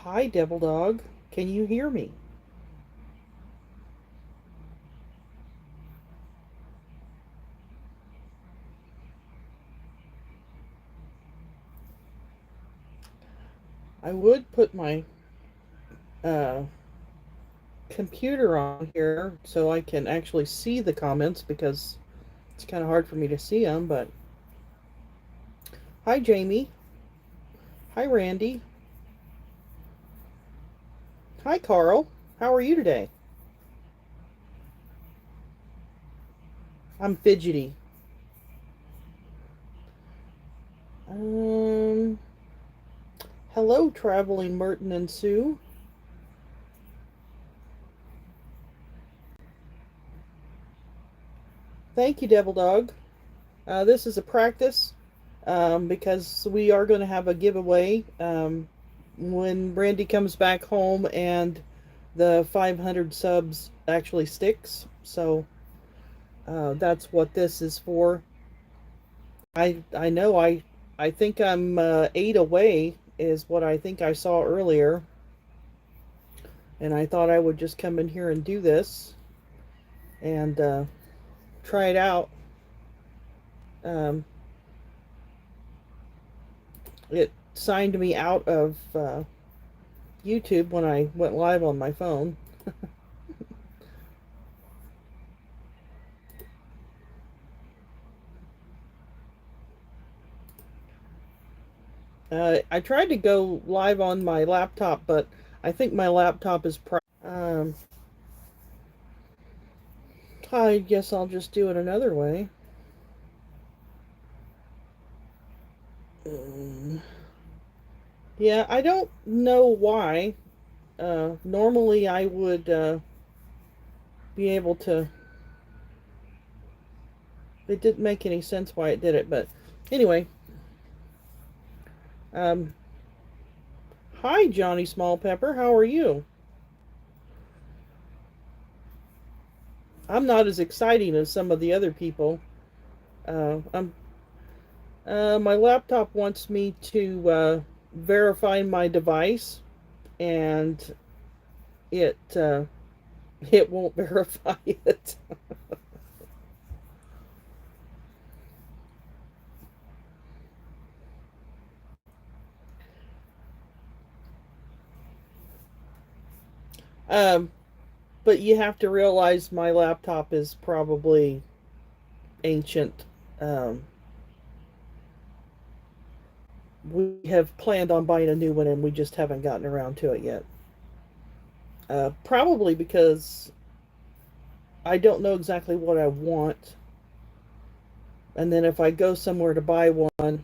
Hi, Devil Dog. Can you hear me? I would put my uh, computer on here so I can actually see the comments because it's kind of hard for me to see them. But hi, Jamie. Hi, Randy. Hi, Carl. How are you today? I'm fidgety. Um, Hello, traveling Merton and Sue. Thank you, Devil Dog. This is a practice because we are going to have a giveaway when Randy comes back home and the 500 subs actually sticks. So that's what this is for. I know I think I'm 8 away is what I think I saw earlier, and I thought I would just come in here and do this and try it out. Um, it signed me out of YouTube when I went live on my phone. I tried to go live on my laptop, but I think my laptop is. I guess I'll just do it another way. Um, yeah, I don't know why. Normally, I would be able to. It didn't make any sense why it did it, but anyway. Um, Hi, Johnny Small Pepper. How are you? I'm not as exciting as some of the other people. I'm my laptop wants me to verify my device, and it it won't verify it. um, but you have to realize my laptop is probably ancient. Um, we have planned on buying a new one, and we just haven't gotten around to it yet. Probably because I don't know exactly what I want, and then if I go somewhere to buy one,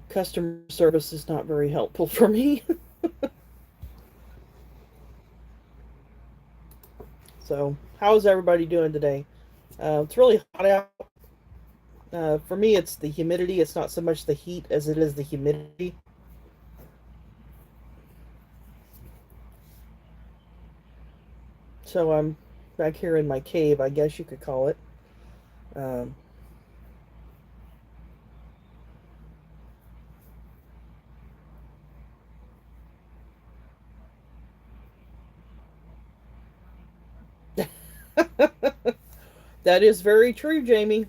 customer service is not very helpful for me. So, how's everybody doing today? It's really hot out. For me, it's the humidity. It's not so much the heat as it is the humidity. So I'm back here in my cave, I guess you could call it. Um, that is very true, Jamie.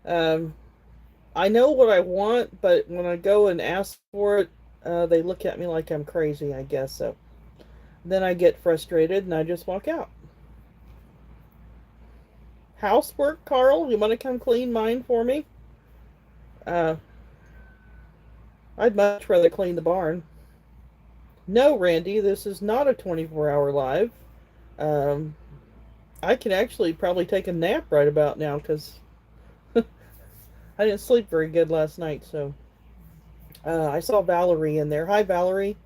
Um, I know what I want, but when I go and ask for it, they look at me like I'm crazy, I guess. So then I get frustrated and I just walk out. Housework, Carl? You want to come clean mine for me? Uh, I'd much rather clean the barn. No, Randy, this is not a 24-hour live. Um, I can actually probably take a nap right about now because I didn't sleep very good last night. So I saw Valerie in there. Hi, Valerie.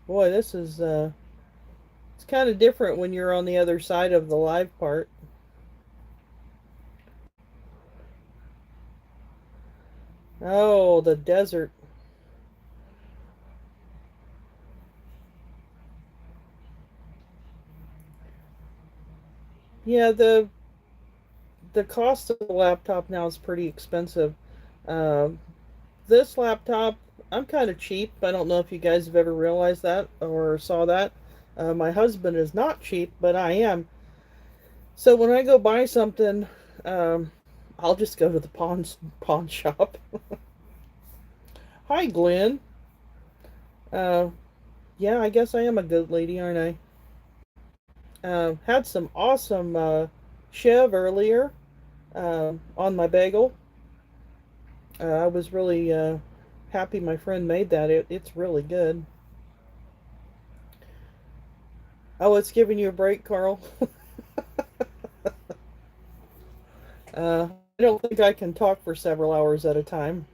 Boy, this is it's kind of different when you're on the other side of the live part. Oh, the desert. Yeah, the cost of the laptop now is pretty expensive. Um, this laptop, I'm kind of cheap. I don't know if you guys have ever realized that or saw that. My husband is not cheap, but I am. So when I go buy something, um, I'll just go to the pawn shop. Hi, Glenn. Uh, yeah, I guess I am a good lady, aren't I? Had some awesome Chev earlier on my bagel. I was really happy my friend made that. It's really good. Oh, it's giving you a break, Carl. I don't think I can talk for several hours at a time.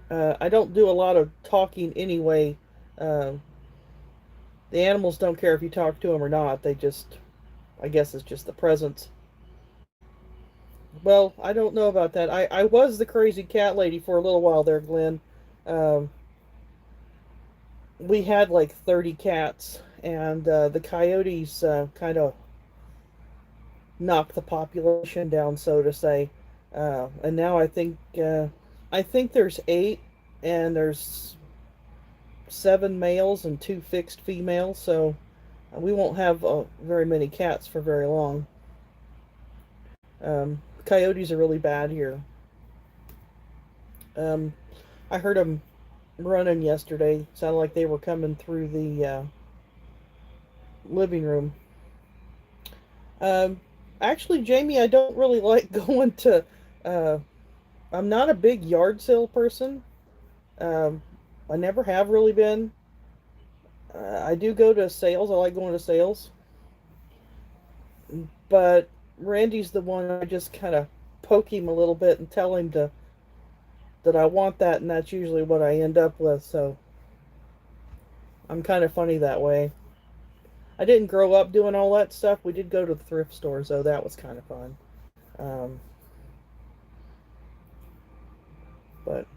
I don't do a lot of talking anyway. Uh, the animals don't care if you talk to them or not. They just, I guess it's just the presence. Well, I don't know about that. I was the crazy cat lady for a little while there, Glenn. Um, we had like 30 cats, and the coyotes kind of knocked the population down, so to say. And now I think there's eight, and there's seven males and two fixed females. So we won't have very many cats for very long. Coyotes are really bad here. Um, I heard them running yesterday. Sounded like they were coming through the living room. Um, Actually, Jamie, I don't really like going to. Uh, I'm not a big yard sale person. Um, I never have really been. I do go to sales. I like going to sales, but Randy's the one I just kind of poke him a little bit and tell him to that I want that, and that's usually what I end up with. So I'm kind of funny that way. I didn't grow up doing all that stuff. We did go to the thrift stores, though. That was kind of fun. Um, but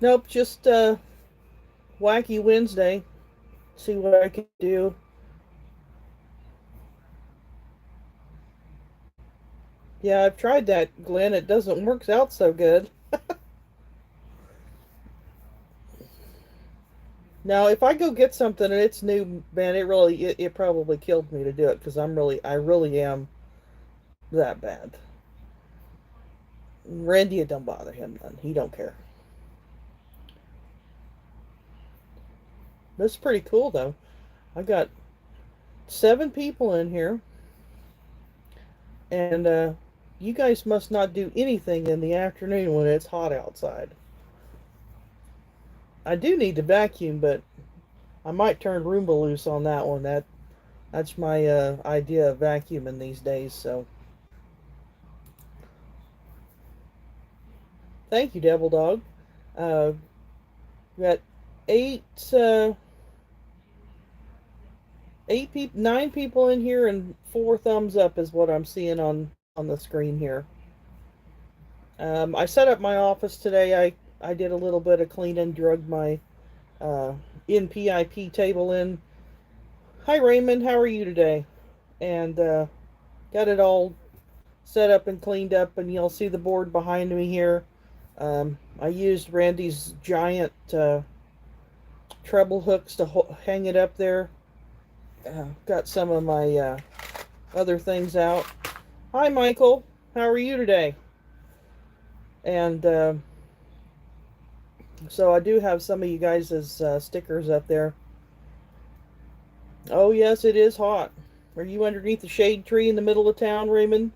nope, just wacky Wednesday. See what I can do. Yeah, I've tried that, Glenn. It doesn't work out so good. Now, if I go get something and it's new, man, it probably killed me to do it because I really am that bad. Randy, it don't bother him none. He don't care. This is pretty cool though. I got seven people in here, and you guys must not do anything in the afternoon when it's hot outside. I do need to vacuum, but I might turn Roomba loose on that one. That's my idea of vacuuming these days. So thank you, Devil Dog. Uh, we got eight eight people, nine people in here, and four thumbs up is what I'm seeing on the screen here. I set up my office today. I did a little bit of cleaning, drug my NPIP table in. Hi Raymond, how are you today? And got it all set up and cleaned up, and you'll see the board behind me here. I used Randy's giant treble hooks to hang it up there. Got some of my other things out. Hi Michael, how are you today? And so I do have some of you guys as stickers up there. Oh yes, it is hot. Are you underneath the shade tree in the middle of town, Raymond?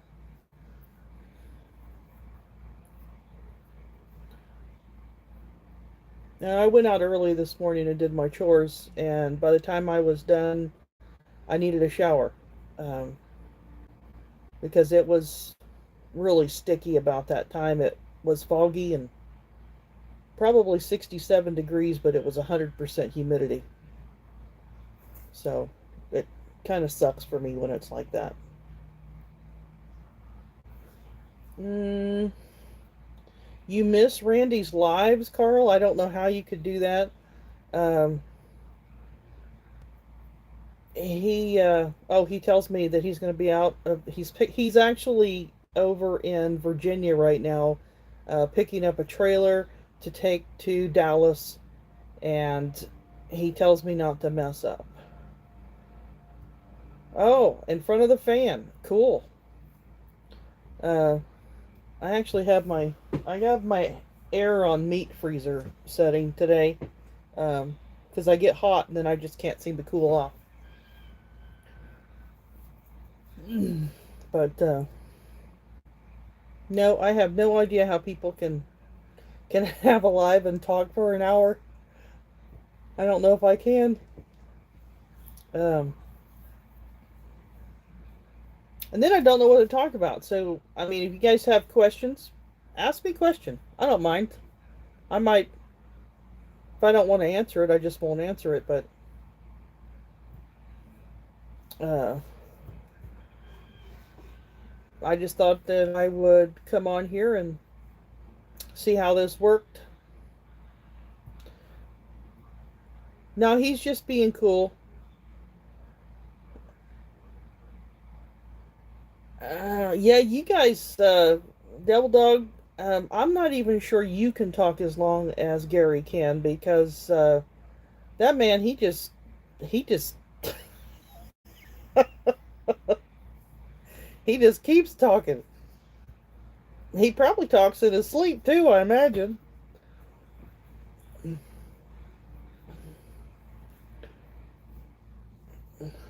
I went out early this morning and did my chores, and by the time I was done, I needed a shower um, because it was really sticky about that time. It was foggy and probably 67 degrees, but it was 100% humidity. So it kind of sucks for me when it's like that. Mm, you miss Randy's lives, Carl? I don't know how you could do that. Um, he tells me that he's going to be out. He's actually over in Virginia right now, picking up a trailer to take to Dallas, and he tells me not to mess up. Oh, in front of the fan. Cool. Uh, I actually have my air on meat freezer setting today, because I get hot and then I just can't seem to cool off. But no, I have no idea how people can have a live and talk for an hour. I don't know if I can. Um, and then I don't know what to talk about. So, I mean, if you guys have questions, ask me a question. I don't mind. I might, if I don't want to answer it, I just won't answer it. But uh, I just thought that I would come on here and see how this worked. No, he's just being cool. Yeah, you guys, Devil Dog, I'm not even sure you can talk as long as Gary can because that man, he just, he just keeps talking. He probably talks in his sleep too, I imagine.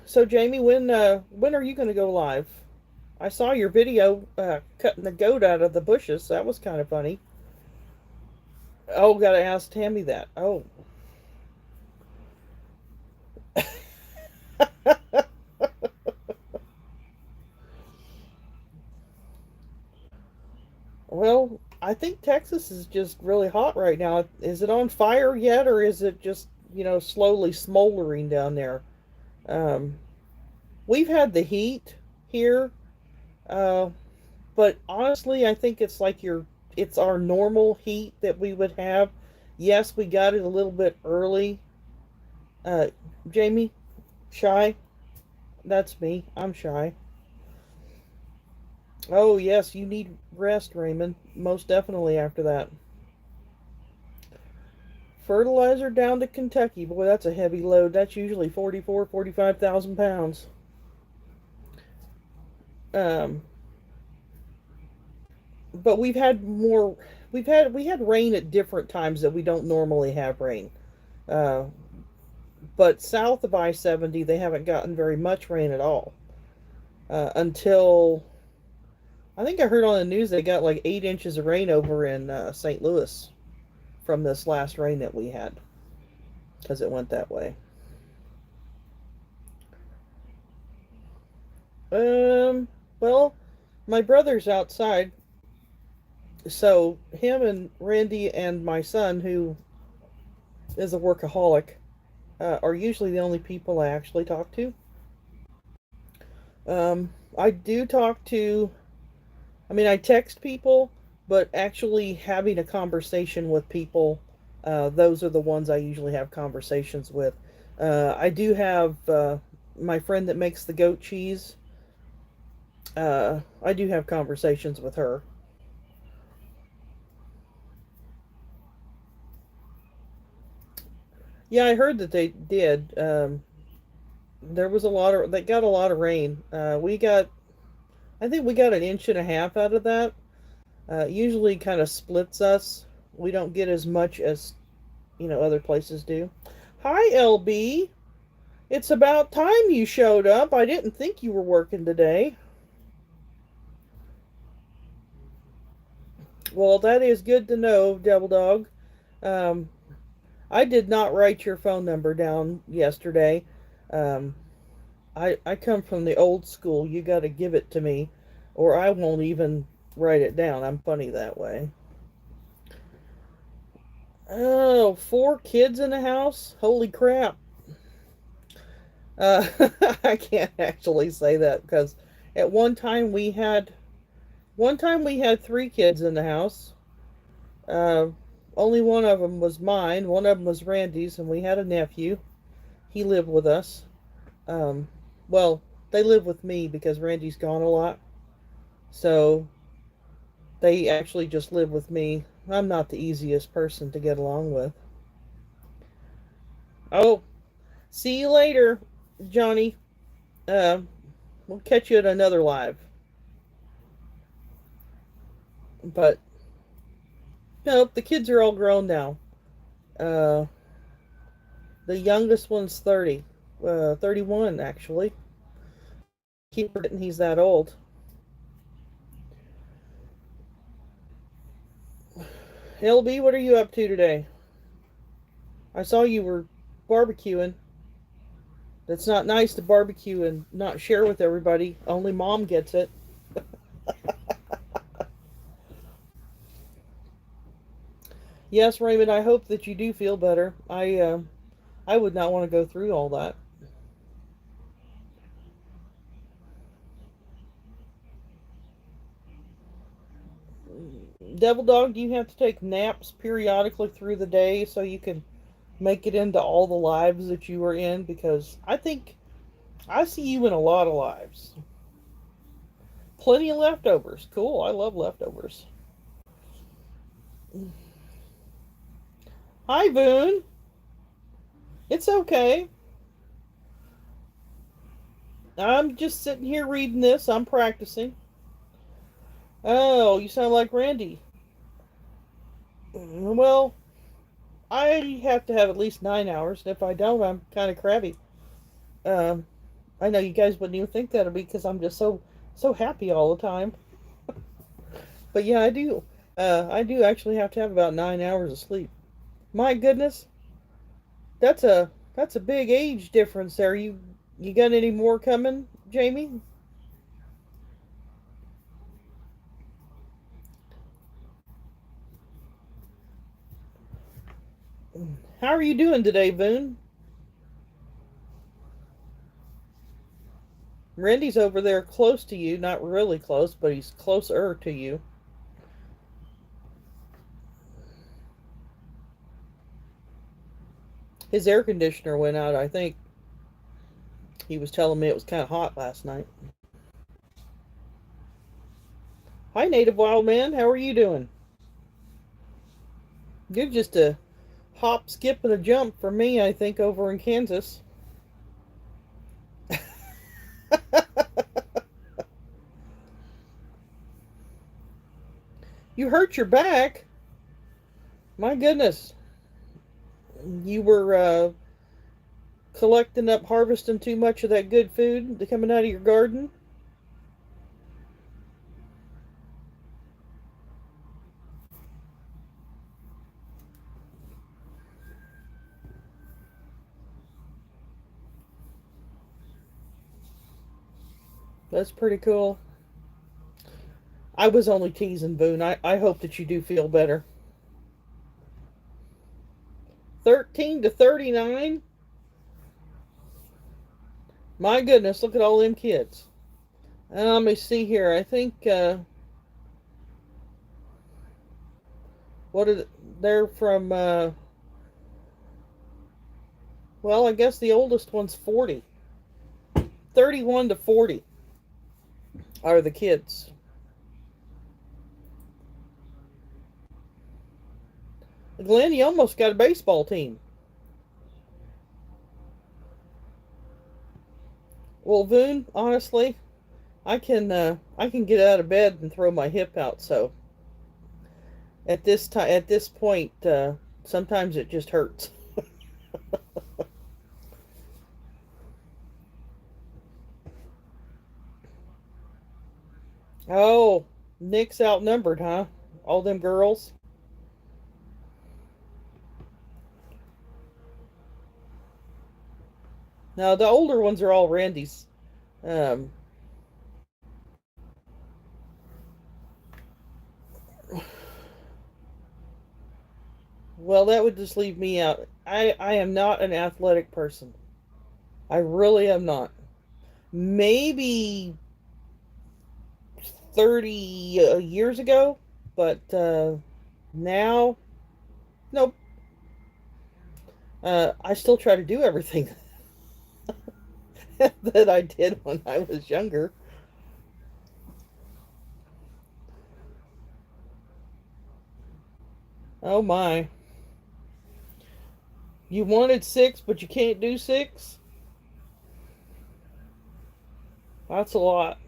So, Jamie, when are you going to go live? I saw your video cutting the goat out of the bushes. That was kind of funny. Oh, gotta ask Tammy that. Oh. Well, I think Texas is just really hot right now. Is it on fire yet, or is it just, slowly smoldering down there? Um, we've had the heat here, uh, but honestly, I think it's our normal heat that we would have. Yes, we got it a little bit early. Uh, Jamie, shy? That's me. I'm shy. Oh, yes, you need rest, Raymond. Most definitely after that. Fertilizer down to Kentucky. Boy, that's a heavy load. That's usually 45,000 pounds. Um, but we had rain at different times that we don't normally have rain. Uh, but south of I-70, they haven't gotten very much rain at all. Until I think I heard on the news they got like 8 inches of rain over in St. Louis from this last rain that we had because it went that way. Well, my brother's outside, so him and Randy and my son, who is a workaholic, are usually the only people I actually talk to. I do talk to, I mean, I text people, but actually having a conversation with people, those are the ones I usually have conversations with. I do have my friend that makes the goat cheese. I do have conversations with her. Yeah, I heard that they did. There was a lot of they got a lot of rain. I think we got an inch and a half out of that. Usually kind of splits us. We don't get as much as other places do. Hi, LB. It's about time you showed up. I didn't think you were working today. Well, that is good to know, Devil Dog. Um, I did not write your phone number down yesterday. Um, I come from the old school. You got to give it to me, or I won't even write it down. I'm funny that way. Oh, 4 kids in the house? Holy crap. Uh, I can't actually say that because at one time we had 3 kids in the house. Uh, Only one of them was mine. One of them was Randy's, and we had a nephew. He lived with us. Um, well, they live with me because Randy's gone a lot. So they actually just live with me. I'm not the easiest person to get along with. Oh, see you later, Johnny. Uh, we'll catch you at another live. But nope, the kids are all grown now. Uh, the youngest one's 30, 31 actually. Keep forgetting he's that old. LB, what are you up to today? I saw you were barbecuing. It's not nice to barbecue and not share with everybody. Only mom gets it. Yes, Raymond, I hope that you do feel better. I would not want to go through all that. Devil Dog, do you have to take naps periodically through the day so you can make it into all the lives that you are in? Because I think I see you in a lot of lives. Plenty of leftovers. Cool. I love leftovers. Hi, Boone. It's okay. I'm just sitting here reading this. I'm practicing. Oh, you sound like Randy. Well, I have to have at least 9 hours, and if I don't, I'm kind of crabby. Um, I know you guys wouldn't even think that'd be because I'm just so happy all the time. But yeah, I do. I do actually have to have about 9 hours of sleep. My goodness, that's a big age difference there. You got any more coming, Jamie? How are you doing today, Boone? Randy's over there close to you, not really close, but he's closer to you. His air conditioner went out, I think. He was telling me it was kind of hot last night. Hi, Native Wild Man. How are you doing? You're just a hop, skip, and a jump for me, I think, over in Kansas. You hurt your back? My goodness. You were collecting up, harvesting too much of that good food coming out of your garden? That's pretty cool. I was only teasing, Boone. I hope that you do feel better. 13 to 39? My goodness, look at all them kids. Let me see here. I think, what are they're from, well, I guess the oldest one's 40. 31 to 40 are the kids. Glenn, you almost got a baseball team. Well, Boone, honestly, I can get out of bed and throw my hip out. So at this point, sometimes it just hurts. Oh, Nick's outnumbered, huh? All them girls. Now the older ones are all Randy's. Um, well, that would just leave me out. I am not an athletic person. I really am not. Maybe 30 years ago, but now, nope. I still try to do everything that I did when I was younger. Oh my. You wanted six, but you can't do six? That's a lot.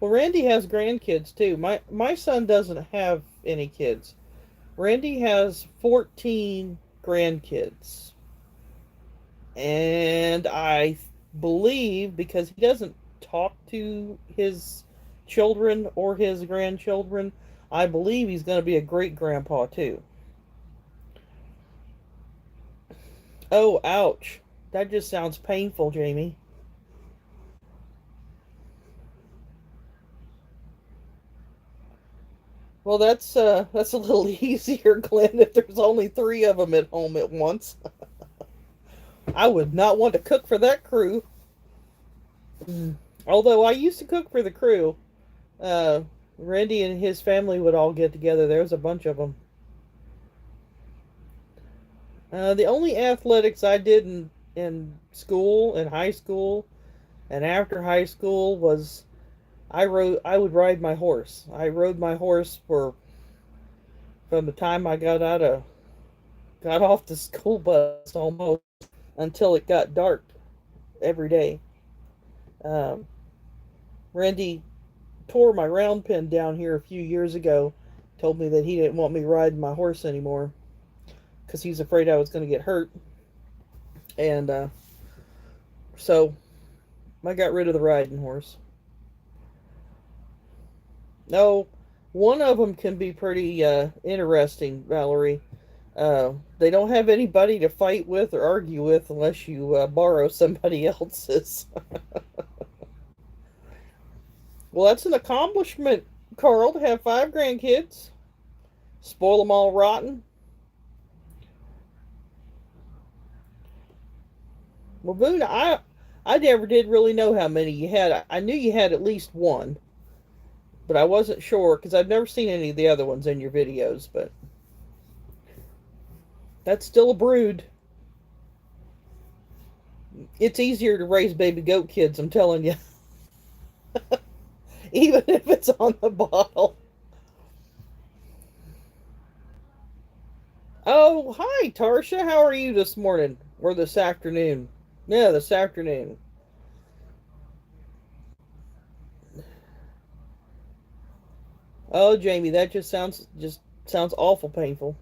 Well, Randy has grandkids too. My son doesn't have any kids. Randy has 14 grandkids. And I believe because he doesn't talk to his children or his grandchildren, I believe he's going to be a great grandpa too. Oh, ouch. That just sounds painful, Jamie. Well, that's a little easier, Glenn, if there's only three of them at home at once. I would not want to cook for that crew. Mm. Although I used to cook for the crew. Uh, Randy and his family would all get together. There was a bunch of them. The only athletics I did in school, in high school, and after high school was I would ride my horse. I rode my horse for from the time I got off the school bus almost until it got dark every day. Um, Randy tore my round pen down here a few years ago. Told me that he didn't want me riding my horse anymore because he's afraid I was going to get hurt. And so I got rid of the riding horse. No, one of them can be pretty interesting, Valerie. They don't have anybody to fight with or argue with unless you borrow somebody else's. Well, that's an accomplishment, Carl, to have five grandkids. Spoil them all rotten. Well, Boone, I never did really know how many you had. I knew you had at least one, but I wasn't sure because I've never seen any of the other ones in your videos. But that's still a brood. It's easier to raise baby goat kids, I'm telling you, even if it's on the bottle. Oh, hi, Tarsha. How are you this morning or this afternoon? Yeah, this afternoon. Oh, Jamie, that just sounds awful painful.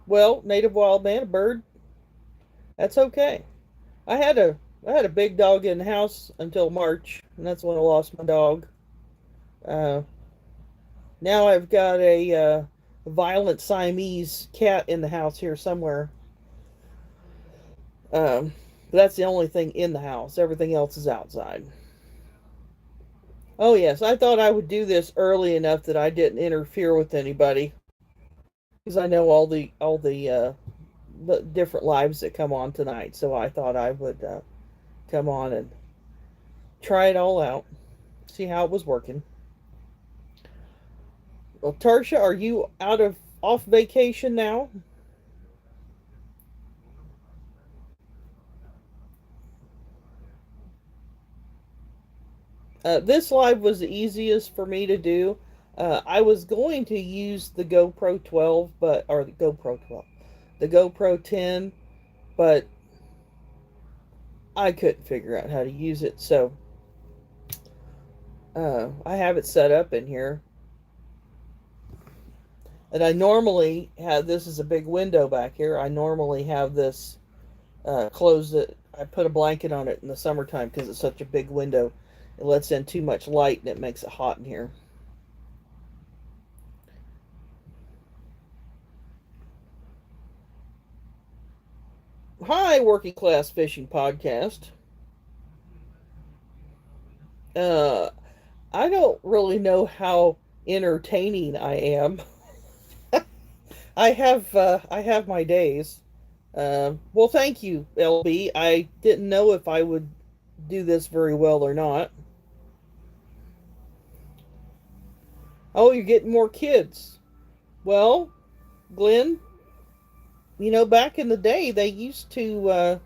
Well, native wild man, a bird, that's okay. I had a I had a big dog in the house until March, and that's when I lost my dog. Uh, Now I've got a violent Siamese cat in the house here somewhere. But that's the only thing in the house. Everything else is outside. Oh yes, I thought I would do this early enough that I didn't interfere with anybody because I know all the different lives that come on tonight. So I thought I would come on and try it all out, see how it was working. Well, Tarsha, are you out of off vacation now? This live was the easiest for me to do. I was going to use the GoPro 12, or the GoPro 12, the GoPro 10, but I couldn't figure out how to use it, so I have it set up in here. And I normally have this is a big window back here. I normally have this closed. It. I put a blanket on it in the summertime because it's such a big window. It lets in too much light and it makes it hot in here. Hi, Working Class Fishing Podcast. Uh, I don't really know how entertaining I am. I have my days. Well, thank you, LB. I didn't know if I would do this very well or not. Oh, you're getting more kids. Well, Glenn, Back in the day, they used to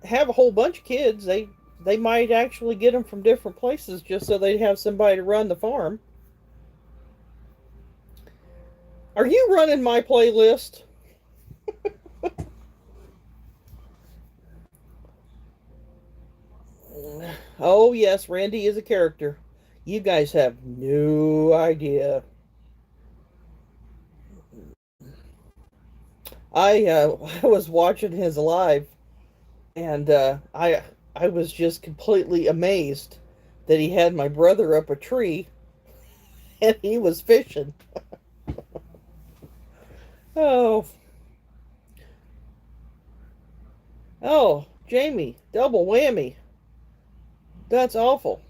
have a whole bunch of kids. They might actually get them from different places just so they'd have somebody to run the farm. Are you running my playlist? Oh yes, Randy is a character. You guys have no idea. I was watching his live, and I was just completely amazed that he had my brother up a tree and he was fishing. Oh, oh, Jamie, double whammy. That's awful.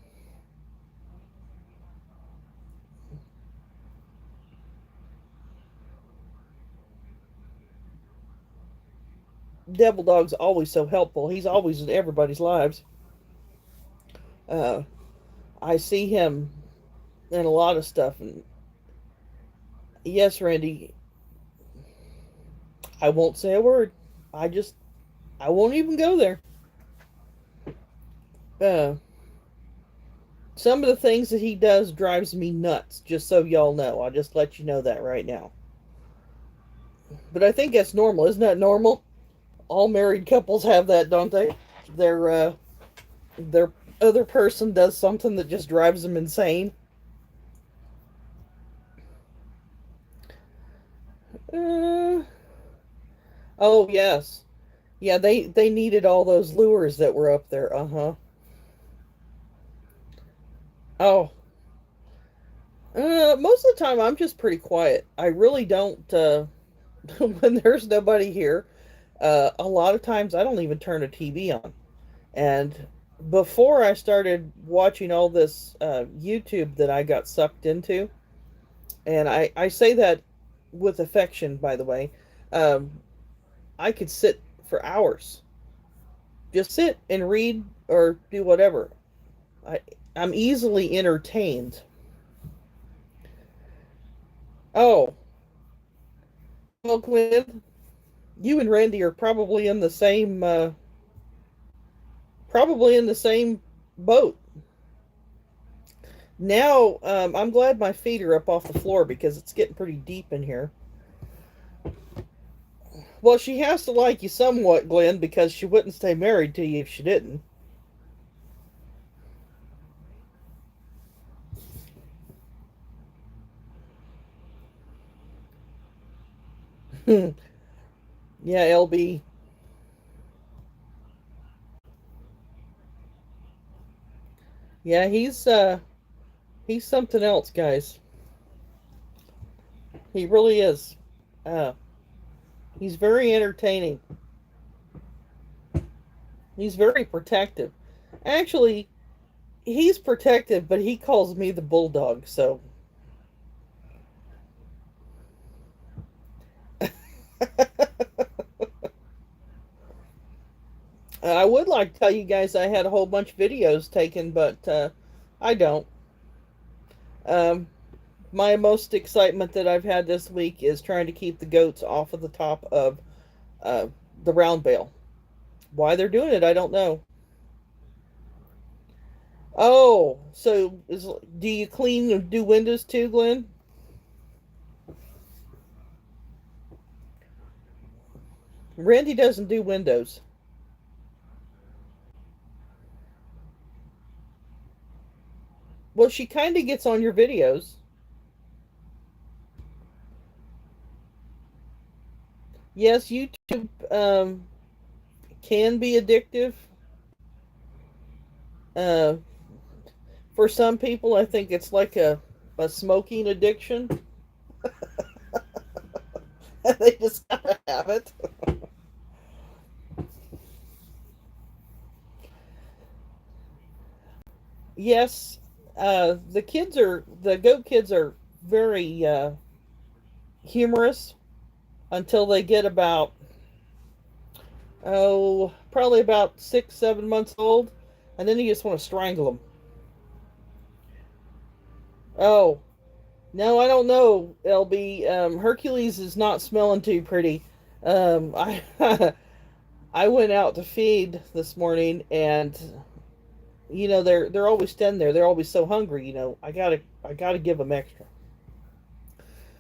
Devil Dog's always so helpful. He's always in everybody's lives. Uh, I see him in a lot of stuff, and yes, Randy, I won't say a word. I just, I won't even go there. Uh, some of the things that he does drives me nuts. Just so y'all know, I'll just let you know that right now. But I think that's normal, isn't that normal? All married couples have that, don't they? Their other person does something that just drives them insane. Uh, oh yes, yeah. They needed all those lures that were up there. Uh huh. Oh, most of the time I'm just pretty quiet. I really don't. When there's nobody here, a lot of times I don't even turn a TV on. And before I started watching all this YouTube that I got sucked into, and I say that with affection, by the way, um, I could sit for hours, just sit and read or do whatever. I, I'm easily entertained. Oh, well, Glenn, you and Randy are probably in the same boat. Now, I'm glad my feet are up off the floor because it's getting pretty deep in here. Well, she has to like you somewhat, Glenn, because she wouldn't stay married to you if she didn't. Yeah, LB. Yeah, he's something else, guys. He really is. Uh, he's very entertaining. He's very protective. Actually, he's protective, but he calls me the bulldog. So I would like to tell you guys I had a whole bunch of videos taken, but I don't. Um, my most excitement that I've had this week is trying to keep the goats off of the top of uh, the round bale. Why they're doing it, I don't know. Oh, so do you clean and do windows too, Glenn? Randy doesn't do windows. Well, she kind of gets on your videos. Yes, YouTube can be addictive. Uh, for some people, I think it's like a smoking addiction. They just gotta have it. Yes, the goat kids are very humorous until they get about probably about 6, 7 months old, and then you just want to strangle them. Oh no, I don't know, LB. Hercules is not smelling too pretty. I I went out to feed this morning, and they're always standing there. They're always so hungry. I gotta give them extra.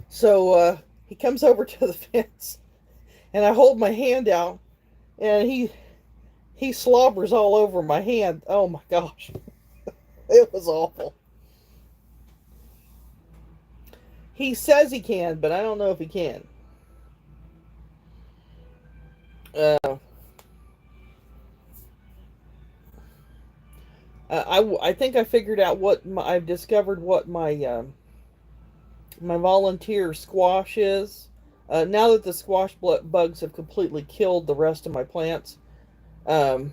So he comes over to the fence, and I hold my hand out, and he slobbers all over my hand. Oh my gosh, it was awful. He says he can, but I don't know if he can. Uh, I think I figured out I've discovered what my volunteer squash is. Now that the squash bugs have completely killed the rest of my plants, um,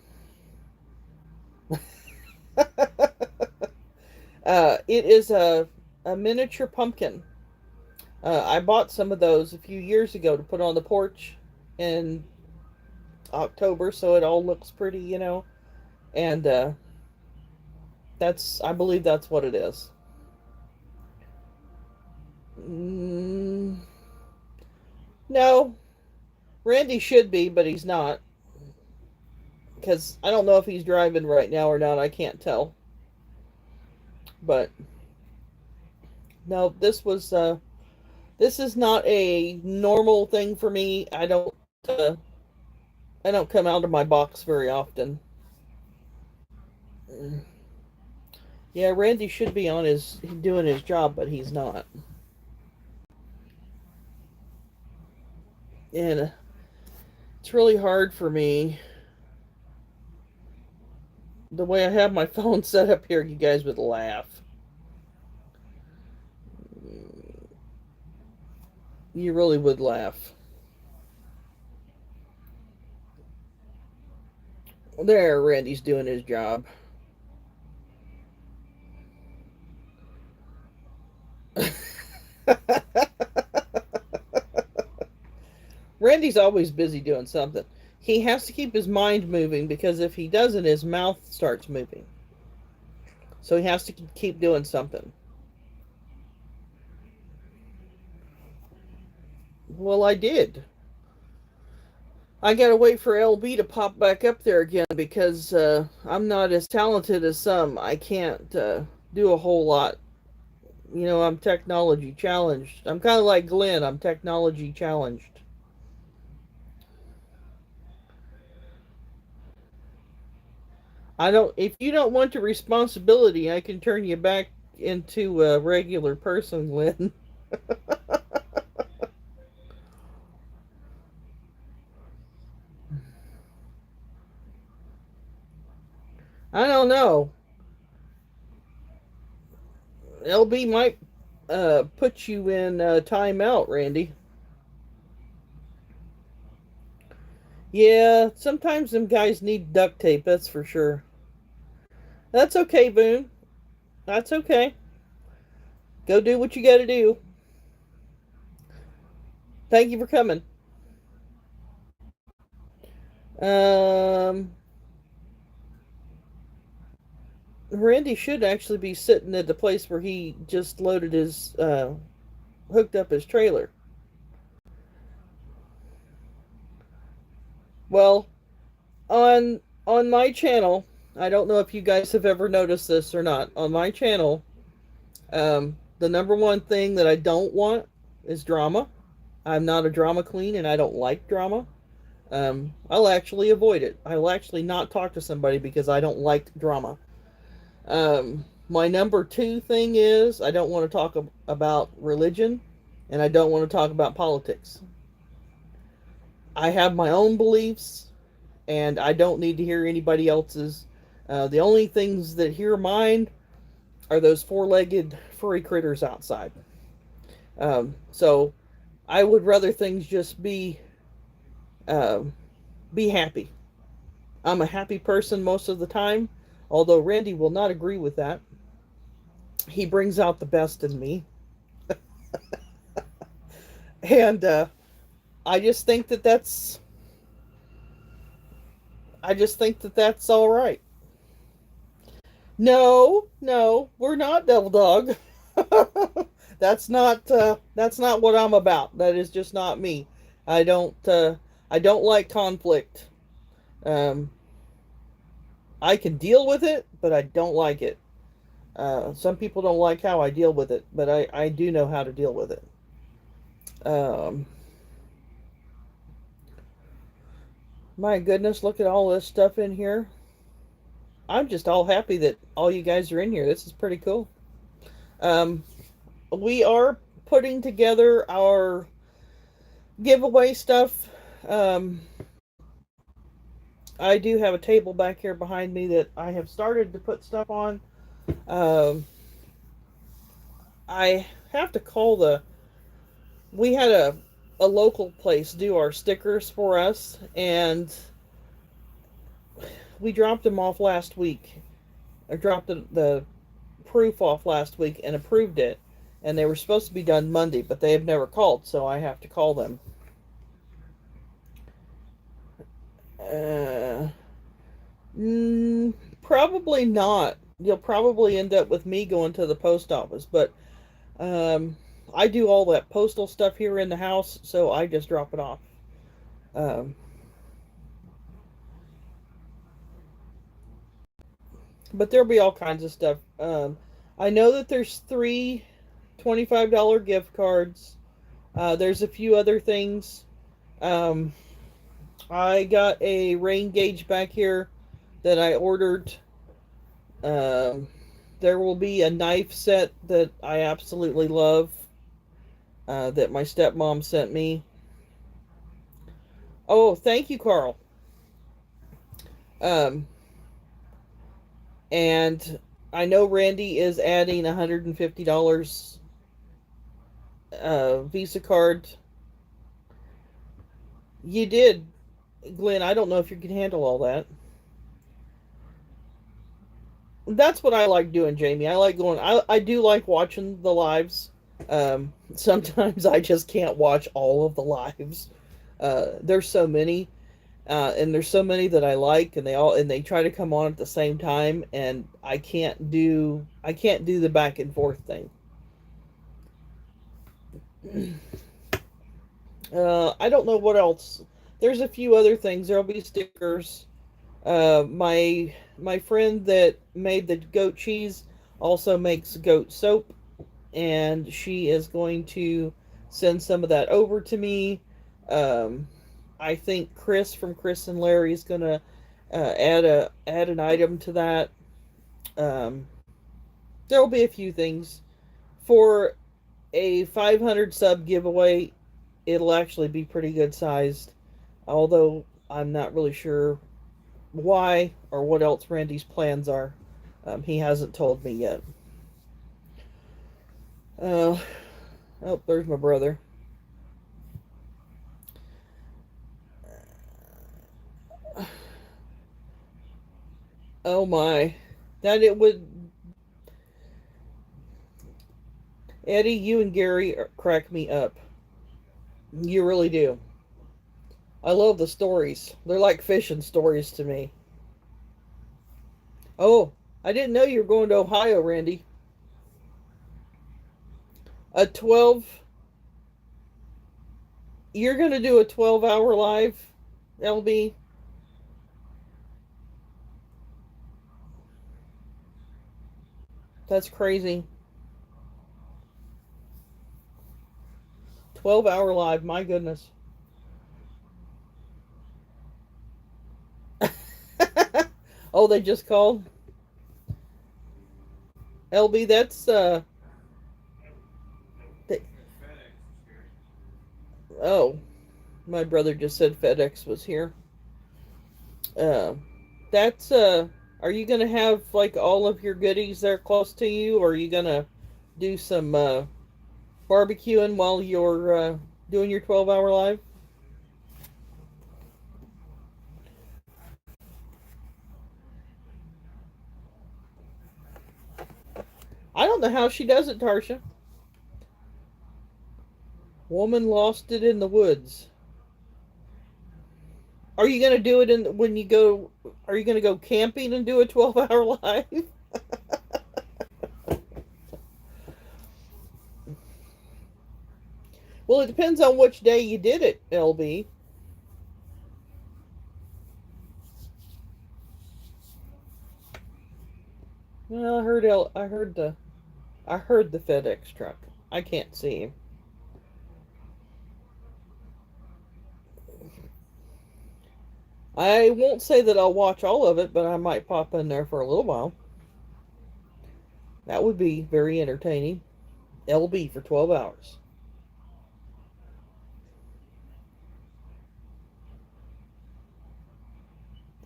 it is a miniature pumpkin. I bought some of those a few years ago to put on the porch in October, so it all looks pretty. And I believe that's what it is. Mm, no, Randy should be, but he's not. Because I don't know if he's driving right now or not. I can't tell. But no, this is not a normal thing for me. Uh, I don't come out of my box very often. Mm. Yeah, Randy should be on his doing his job, but he's not. And it's really hard for me the way I have my phone set up here. You guys would laugh. You really would laugh. There, Randy's doing his job. Randy's always busy doing something. He has to keep his mind moving because if he doesn't, his mouth starts moving. So he has to keep doing something. Well, I did. I gotta wait for LB to pop back up there again because I'm not as talented as some. I can't do a whole lot. I'm technology challenged. I'm kind of like Glenn. I'm technology challenged. I don't. If you don't want the responsibility, I can turn you back into a regular person, Glenn. I don't know. LB might put you in timeout, Randy. Yeah, sometimes them guys need duct tape, that's for sure. That's okay, Boone. That's okay. Go do what you gotta do. Thank you for coming. Um, Randy should actually be sitting at the place where he just loaded hooked up his trailer. Well, on my channel, I don't know if you guys have ever noticed this or not. On my channel, the number one thing that I don't want is drama. I'm not a drama queen, and I don't like drama. I'll actually avoid it. I'll actually not talk to somebody because I don't like drama. My number two thing is I don't want to talk about religion, and I don't want to talk about politics. I have my own beliefs, and I don't need to hear anybody else's. The only things that hear mine are those four-legged furry critters outside. So I would rather things just uh, be happy. I'm a happy person most of the time, although Randy will not agree with that. He brings out the best in me, and I just think that that's I just think that that's all right. No, no, we're not Devil Dog. That's not what I'm about. That is just not me. I don't I don't like conflict. Um, I can deal with it, but I don't like it. Some people don't like how I deal with it, but I do know how to deal with it. Um, my goodness, look at all this stuff in here. I'm just all happy that all you guys are in here. This is pretty cool. Um, we are putting together our giveaway stuff. Um, I do have a table back here behind me that I have started to put stuff on. Um, I have to call the. We had a local place do our stickers for us, and we dropped them off last week. I dropped the proof off last week and approved it, and they were supposed to be done Monday, but they have never called, so I have to call them. Uh, Probably not. You'll probably end up with me going to the post office, but um, I do all that postal stuff here in the house, so I just drop it off. Um, but there'll be all kinds of stuff. I know that there's three $25 gift cards. There's a few other things. Um, I got a rain gauge back here that I ordered. Um, there will be a knife set that I absolutely love that my stepmom sent me. Oh, thank you, Carl. Um, and I know Randy is adding $150 Visa card. You did, Glenn. I don't know if you can handle all that. That's what I like doing, Jamie. I like going. I do like watching the lives. Sometimes I just can't watch all of the lives. There's so many, and there's so many that I like, and they try to come on at the same time, and I can't do the back and forth thing. I don't know what else. There's a few other things. There'll be stickers. My friend that made the goat cheese also makes goat soap, and she is going to send some of that over to me. Um, I think Chris from Chris and Larry is gonna add an item to that. Um, there will be a few things for a 500 sub giveaway. It'll actually be pretty good sized, although I'm not really sure why or what else Randy's plans are. He hasn't told me yet. Uh, oh, there's my brother. Oh my. That it would. Eddie, you and Gary crack me up. You really do. I love the stories. They're like fishing stories to me. Oh, I didn't know you were going to Ohio, Randy. A 12. You're going to do a 12-hour live, LB? That's crazy. 12-hour live, my goodness. Oh, they just called? LB, that's they, oh, my brother just said FedEx was here. Uh, that's are you gonna have like all of your goodies there close to you, or are you gonna do some barbecuing while you're doing your 12-hour live? I don't know how she does it, Tarsha. Woman lost it in the woods. Are you gonna do it in when you go? Are you gonna go camping and do a 12-hour live? Well, it depends on which day you did it, LB. Well, I heard the FedEx truck. I can't see him. I won't say that I'll watch all of it, but I might pop in there for a little while. That would be very entertaining. LB for 12 hours.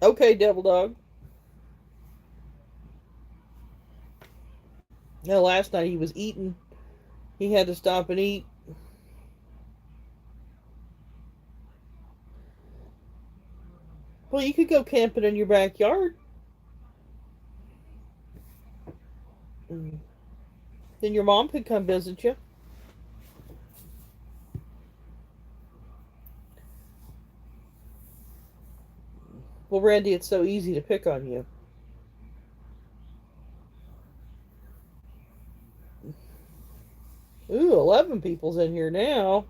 Okay, Devil Dog. Now, last night he was eating. He had to stop and eat. Well, you could go camping in your backyard. Mm. Then your mom could come visit you. Well, Randy, it's so easy to pick on you. Ooh, 11 people's in here now.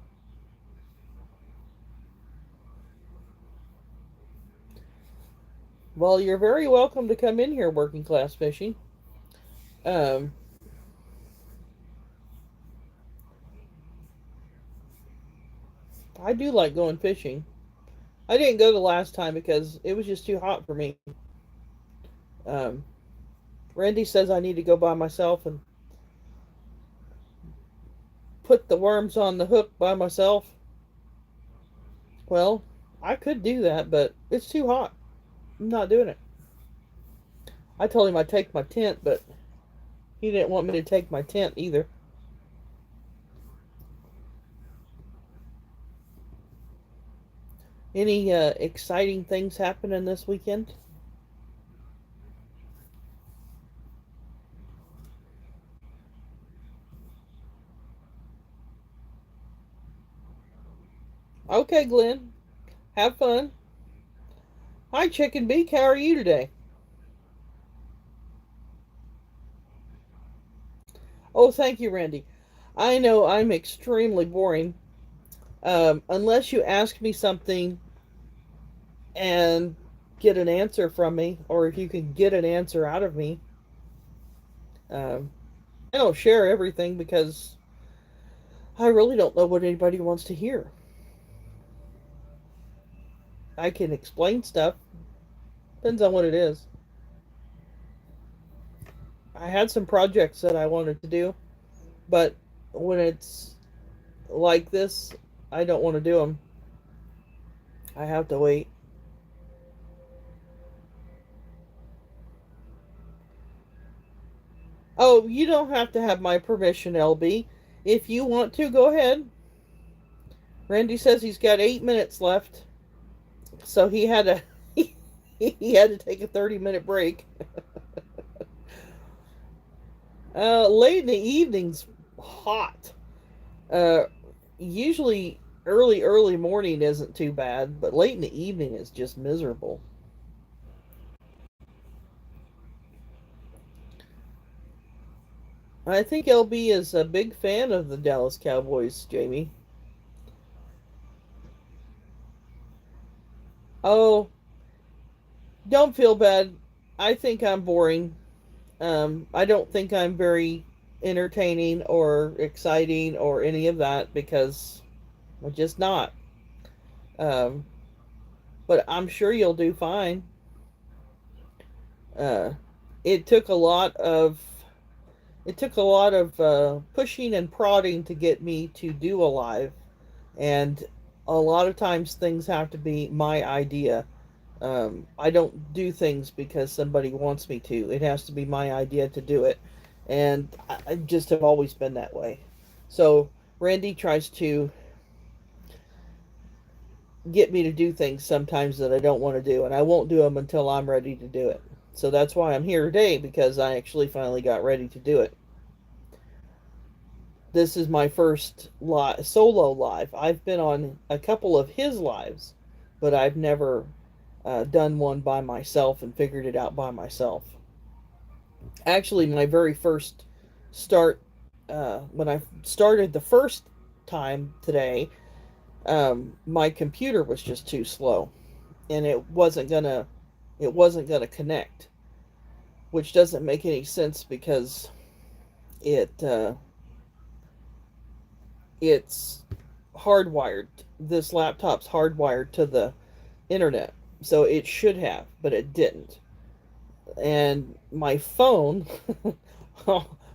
Well, you're very welcome to come in here, Working Class Fishing. Um, I do like going fishing. I didn't go the last time because it was just too hot for me. Um, Randy says I need to go by myself and put the worms on the hook by myself. Well, I could do that, but it's too hot. I'm not doing it. I told him I'd take my tent, but he didn't want me to take my tent either. Any exciting things happening this weekend? Okay, Glenn. Have fun. Hi, Chicken Beak. How are you today? Oh, thank you, Randy. I know I'm extremely boring. Unless you ask me something and get an answer from me, or if you can get an answer out of me, um, I don't share everything because I really don't know what anybody wants to hear. I can explain stuff, depends on what it is. I had some projects that I wanted to do, but when it's like this, I don't want to do them. I have to wait. Oh, you don't have to have my permission, LB. If you want to, go ahead. Randy says he's got 8 minutes left, so he had to he had to take a 30-minute break. Late in the evening's hot. Uh, Usually early morning isn't too bad, but late in the evening is just miserable. I think LB is a big fan of the Dallas Cowboys, Jamie. Oh, don't feel bad. I think I'm boring. I don't think I'm very entertaining or exciting or any of that because I'm just not. Um, but I'm sure you'll do fine. Uh, it took a lot of pushing and prodding to get me to do a live, and a lot of times things have to be my idea. I don't do things because somebody wants me to. It has to be my idea to do it, and I just have always been that way. So Randy tries to get me to do things sometimes that I don't want to do, and I won't do them until I'm ready to do it. So that's why I'm here today because I actually finally got ready to do it. This is my first solo live. I've been on a couple of his lives, but I've never done one by myself and figured it out by myself. Actually, my very first start, when I started the first time today, my computer was just too slow, and it wasn't gonna connect, which doesn't make any sense because it it's hardwired. This laptop's hardwired to the internet, so it should have, but it didn't. And my phone,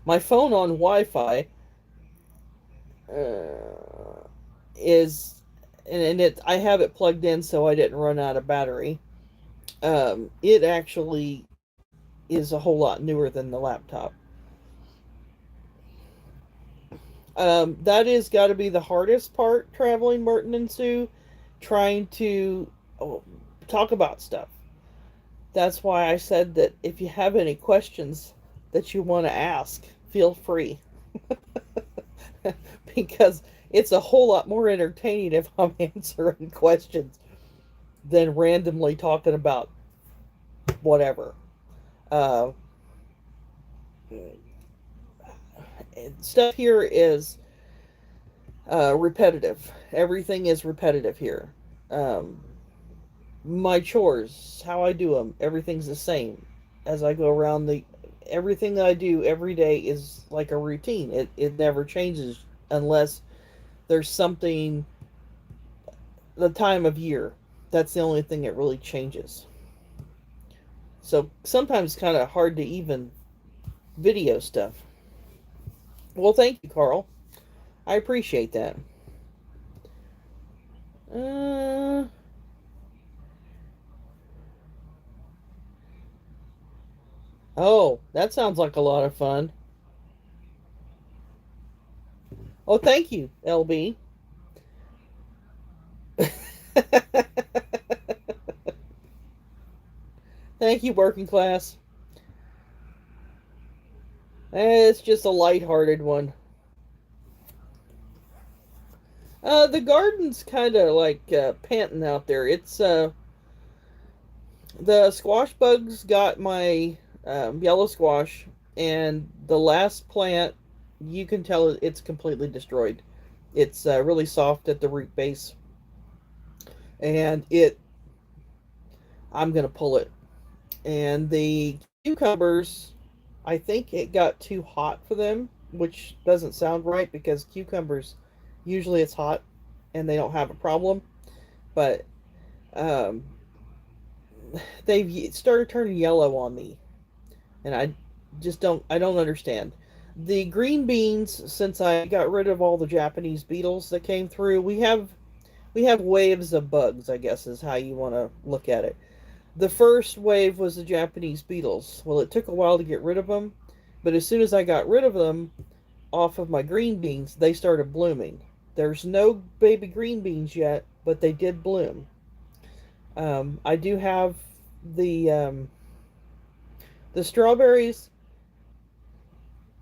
my phone on Wi-Fi is, and it I have it plugged in so I didn't run out of battery. It actually is a whole lot newer than the laptop. That is got to be the hardest part traveling, Martin and Sue, trying to oh, talk about stuff. That's why I said that if you have any questions that you want to ask, feel free. Because it's a whole lot more entertaining if I'm answering questions than randomly talking about whatever. Uh, Stuff here is repetitive. Everything is repetitive here. Um, my chores, how I do them, everything's the same as I go around the. Everything that I do every day is like a routine. It never changes unless there's something. The time of year, that's the only thing that really changes. So sometimes it's kind of hard to even video stuff. Well, thank you, Carl. I appreciate that. Uh, oh, that sounds like a lot of fun. Oh, thank you, LB. Thank you, working class. It's just a light-hearted one. The garden's kind of like panting out there. It's the squash bugs got my yellow squash, and the last plant, you can tell it's completely destroyed. It's really soft at the root base, and I'm gonna pull it. And the cucumbers, I think it got too hot for them, which doesn't sound right because cucumbers usually it's hot and they don't have a problem. But um, they've started turning yellow on me, and I don't understand. The green beans, since I got rid of all the Japanese beetles that came through, we have waves of bugs, I guess is how you want to look at it. The first wave was the Japanese beetles. Well, it took a while to get rid of them, but as soon as I got rid of them off of my green beans, they started blooming. There's no baby green beans yet, but they did bloom. I do have the um, the strawberries.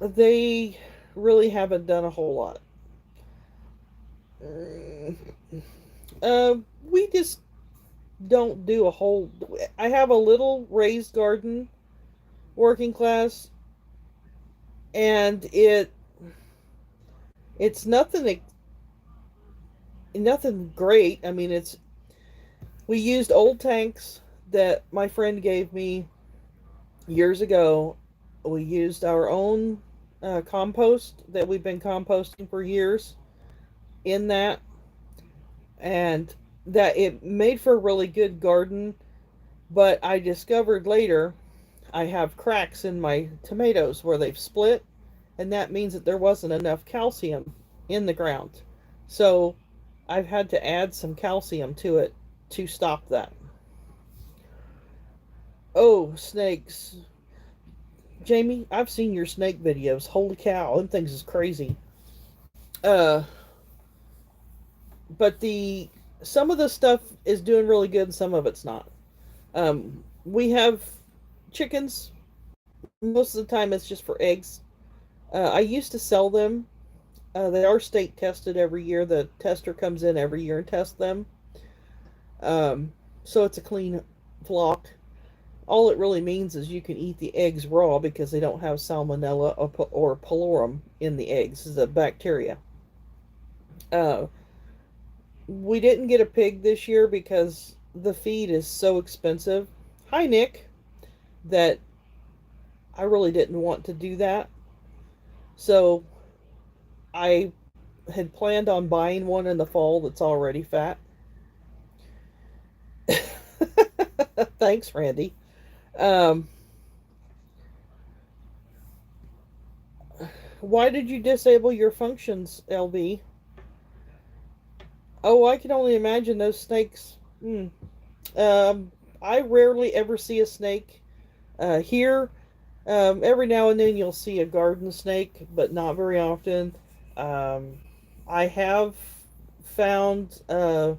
They really haven't done a whole lot. We just don't do a whole. I have a little raised garden, working class, and it's nothing great. I mean, it's we used old tanks that my friend gave me years ago. We used our own compost that we've been composting for years in that, and that it made for a really good garden. But I discovered later I have cracks in my tomatoes where they've split, and that means that there wasn't enough calcium in the ground. So I've had to add some calcium to it to stop that. Oh, snakes. Jamie, I've seen your snake videos. Holy cow, them things is crazy. Uh, but the some of the stuff is doing really good, and some of it's not. We have chickens. Most of the time, it's just for eggs. I used to sell them. They are state tested every year. The tester comes in every year and tests them. So it's a clean flock. All it really means is you can eat the eggs raw because they don't have salmonella or pylori in the eggs. This is a bacteria. Uh, we didn't get a pig this year because the feed is so expensive. Hi, Nick. That I really didn't want to do that. So I had planned on buying one in the fall that's already fat. Thanks, Randy. Um, why did you disable your functions, LB? Oh, I can only imagine those snakes. Hmm. Um, I rarely ever see a snake here. Every now and then you'll see a garden snake, but not very often. Um, I have found a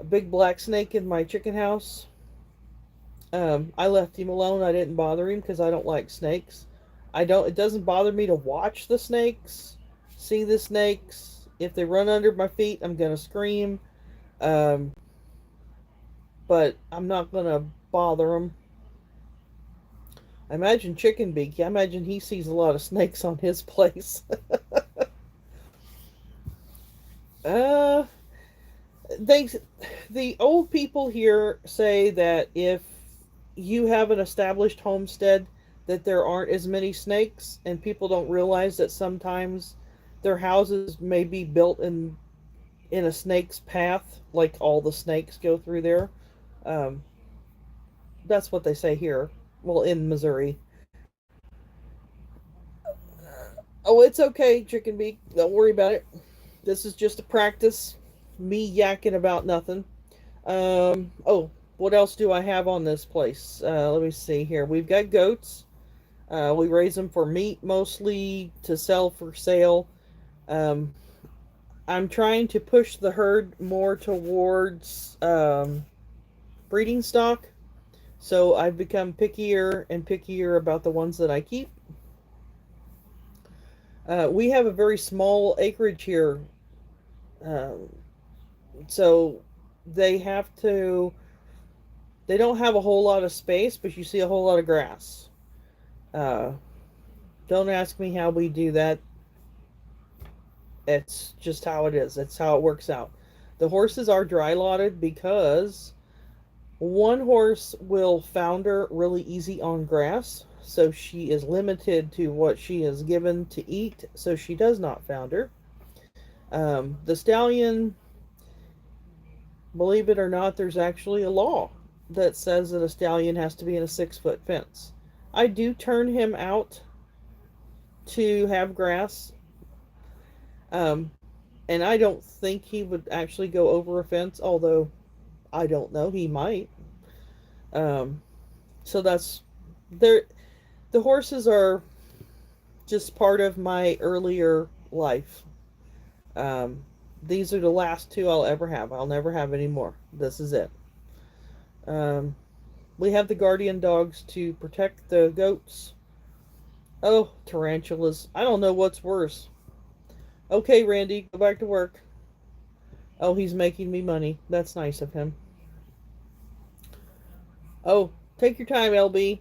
big black snake in my chicken house. I left him alone. I didn't bother him because I don't like snakes. I don't. It doesn't bother me to watch the snakes, see the snakes. If they run under my feet, I'm gonna scream. Um, but I'm not gonna bother them. I imagine Chicken Beak. I imagine he sees a lot of snakes on his place. uh, they, the old people here say that if you have an established homestead, that there aren't as many snakes, and people don't realize that sometimes their houses may be built in a snake's path, like all the snakes go through there. Um, that's what they say here. Well, in Missouri. Oh, it's okay, Chicken Beak. Don't worry about it. This is just a practice. Me yakking about nothing. Oh, what else do I have on this place? Let me see here. We've got goats. We raise them for meat mostly, to sell for sale. Um, I'm trying to push the herd more towards breeding stock. So I've become pickier and pickier about the ones that I keep. We have a very small acreage here. Um, so they have to, they don't have a whole lot of space, but you see a whole lot of grass. Uh, don't ask me how we do that. It's just how it is. It's how it works out. The horses are dry lotted because one horse will founder really easy on grass, so she is limited to what she is given to eat, so she does not founder. The stallion, believe it or not, there's actually a law that says that a stallion has to be in a 6 foot fence. I do turn him out to have grass, um, and I don't think he would actually go over a fence, although I don't know, he might. Um, so that's there. The horses are just part of my earlier life. Um, these are the last two I'll ever have. I'll never have any more. This is it. Um, we have the guardian dogs to protect the goats. Oh, tarantulas. I don't know what's worse. Okay, Randy, go back to work. Oh, he's making me money. That's nice of him. Oh, take your time, LB.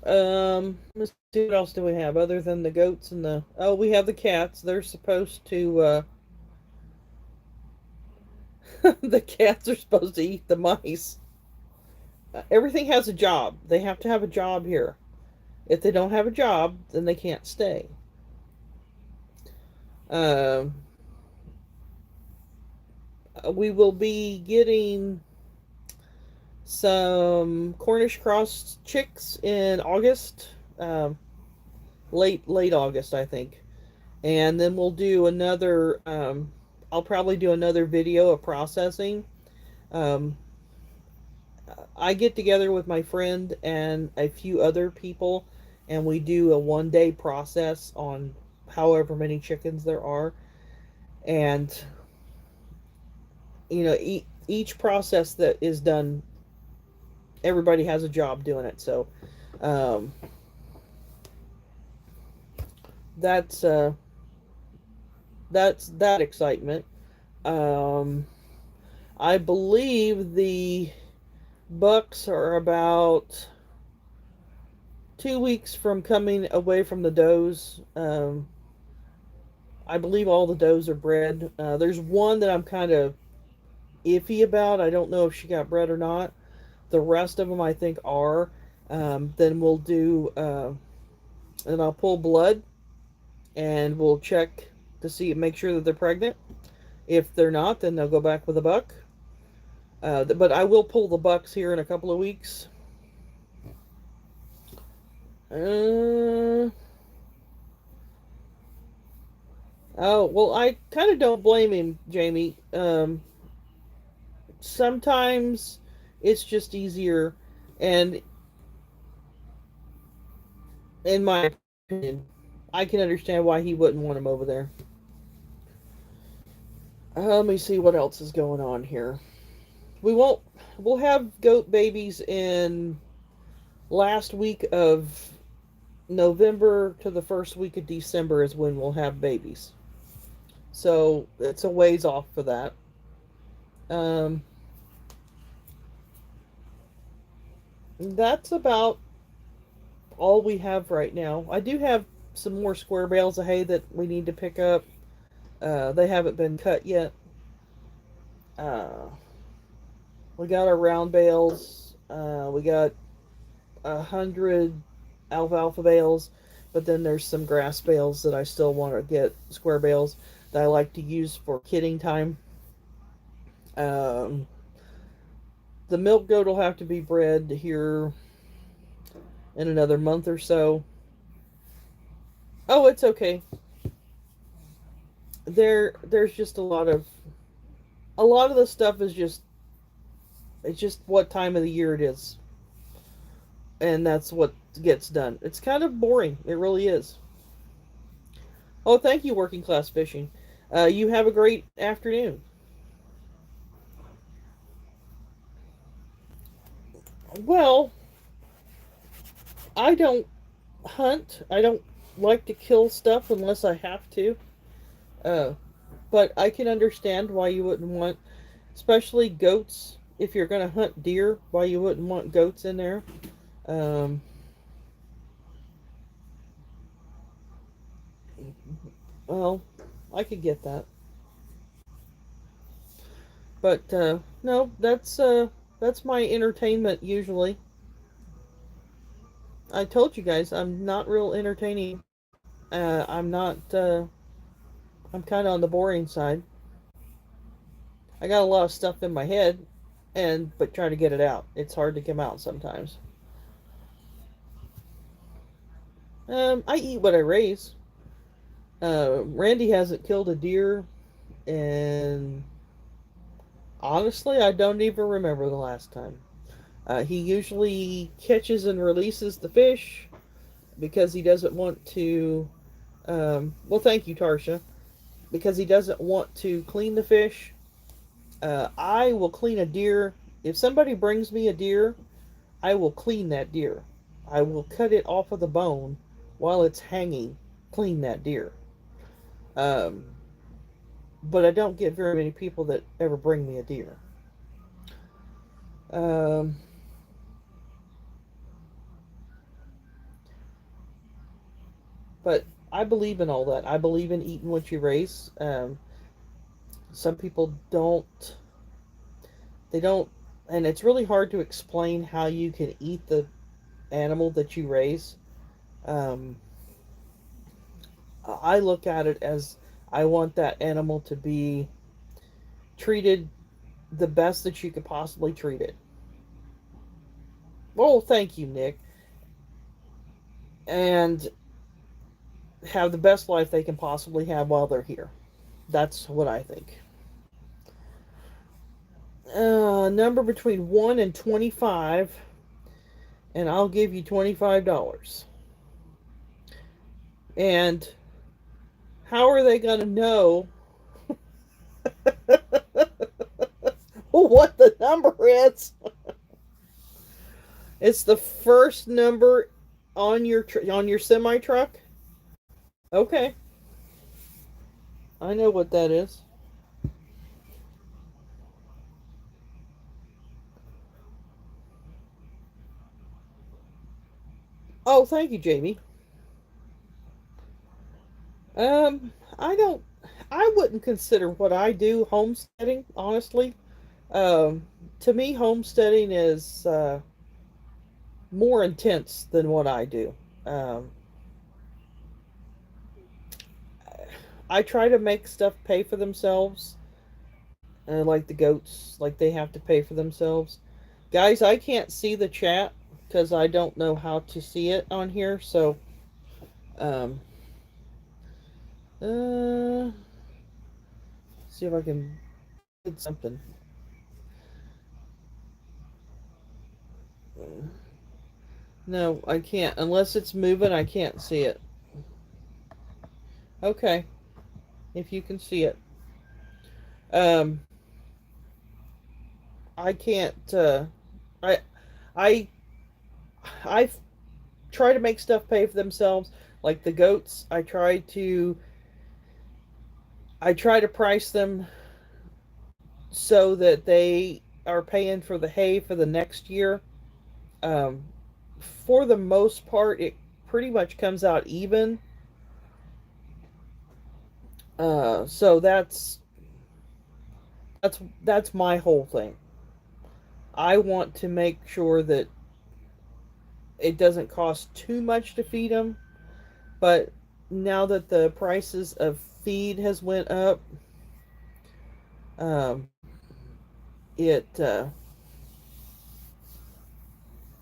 Let's see, what else do we have other than the goats and the. Oh, we have the cats. They're supposed to. The cats are supposed to eat the mice. Everything has a job. They have to have a job here. If they don't have a job, then they can't stay. Um, we will be getting some Cornish cross chicks in August, late August, I think, and then we'll do another. I'll probably do another video of processing. Um, I get together with my friend and a few other people, and we do a 1 day process on however many chickens there are, and each process that is done, everybody has a job doing it. So um, that's that excitement. Um, I believe the bucks are about 2 weeks from coming away from the does. I believe all the does are bred. There's one that I'm kind of iffy about. I don't know if she got bred or not. The rest of them I think are. Then we'll do, and I'll pull blood and we'll check to see, make sure that they're pregnant. If they're not, then they'll go back with a buck. But I will pull the bucks here in a couple of weeks. Uh, oh, well, I kind of don't blame him, Jamie. Sometimes it's just easier, and in my opinion, I can understand why he wouldn't want him over there. Let me see what else is going on here. We won't. We'll have goat babies in last week of November to the first week of December is when we'll have babies. So it's a ways off for that. Um, that's about all we have right now. I do have some more square bales of hay that we need to pick up. They haven't been cut yet. Uh, we got our round bales. We got 100 alfalfa bales, but then there's some grass bales that I still want to get, square bales that I like to use for kidding time. Um, the milk goat will have to be bred here in another month or so. Oh, it's okay. There's just a lot of the stuff is just, it's just what time of the year it is, and that's what gets done. It's kind of boring. It really is. Oh, thank you, Working Class Fishing. You have a great afternoon. Well, I don't hunt. I don't like to kill stuff unless I have to. Uh, but I can understand why you wouldn't want, especially goats. If you're going to hunt deer, why you wouldn't want goats in there. Um, well, I could get that, but no, that's my entertainment usually. I told you guys I'm not real entertaining. I'm not. I'm kind of on the boring side. I got a lot of stuff in my head, and but trying to get it out, it's hard to come out sometimes. I eat what I raise. Randy hasn't killed a deer, and honestly, I don't even remember the last time. He usually catches and releases the fish because he doesn't want to. Well, thank you, Tarsha. Because he doesn't want to clean the fish. I will clean a deer. If somebody brings me a deer, I will clean that deer. I will cut it off of the bone while it's hanging, clean that deer. Um, but I don't get very many people that ever bring me a deer. Um, but I believe in all that. I believe in eating what you raise. Some people don't. They don't, and it's really hard to explain how you can eat the animal that you raise. Um, I look at it as I want that animal to be treated the best that you could possibly treat it. Well, thank you, Nick. And have the best life they can possibly have while they're here. That's what I think. Number between 1 and 25, and I'll give you $25. And how are they going to know what the number is? It's the first number on your semi truck. Okay, I know what that is. Oh, thank you, Jamie. I don't, I wouldn't consider what I do homesteading, honestly. Um, to me, homesteading is more intense than what I do. Um, I try to make stuff pay for themselves, like the goats, like they have to pay for themselves. Guys, I can't see the chat because I don't know how to see it on here. So, um, uh, see if I can get something. No, I can't. Unless it's moving, I can't see it. Okay, if you can see it. Um, I can't. I, I, I try to make stuff pay for themselves. Like the goats, I try to price them so that they are paying for the hay for the next year. Um, for the most part, it pretty much comes out even. So that's my whole thing. I want to make sure that it doesn't cost too much to feed them, but now that the prices of feed has went up, um, it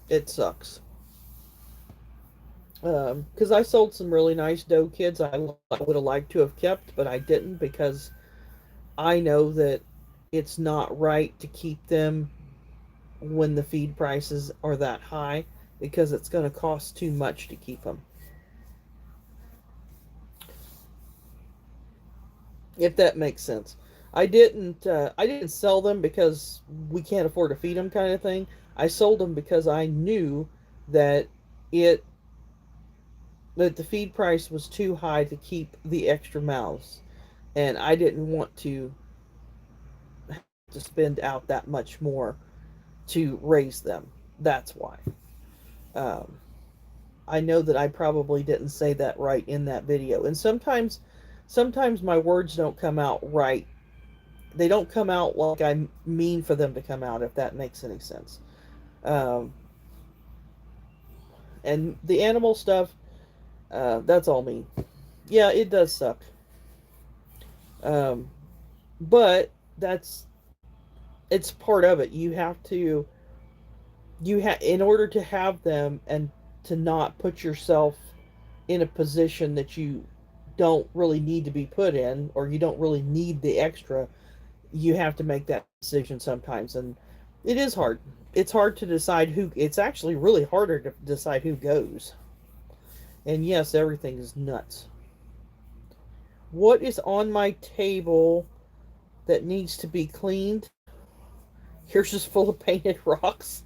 it sucks. Because I sold some really nice doe kids I would have liked to have kept, but I didn't because I know that it's not right to keep them when the feed prices are that high because it's going to cost too much to keep them. If that makes sense. I didn't sell them because we can't afford to feed them kind of thing. I sold them because I knew that it that the feed price was too high to keep the extra mouths, and I didn't want to spend out that much more to raise them. That's why. Um, I know that I probably didn't say that right in that video, and sometimes my words don't come out right. They don't come out like I mean for them to come out, if that makes any sense. Um, and the animal stuff, that's all me. Yeah, it does suck. Um, but that's it's part of it. In order to have them and to not put yourself in a position that you don't really need to be put in, or you don't really need the extra, you have to make that decision sometimes, and it is hard. It's hard to decide who. It's actually really harder to decide who goes. And yes, everything is nuts. What is on my table that needs to be cleaned? Here's just full of painted rocks.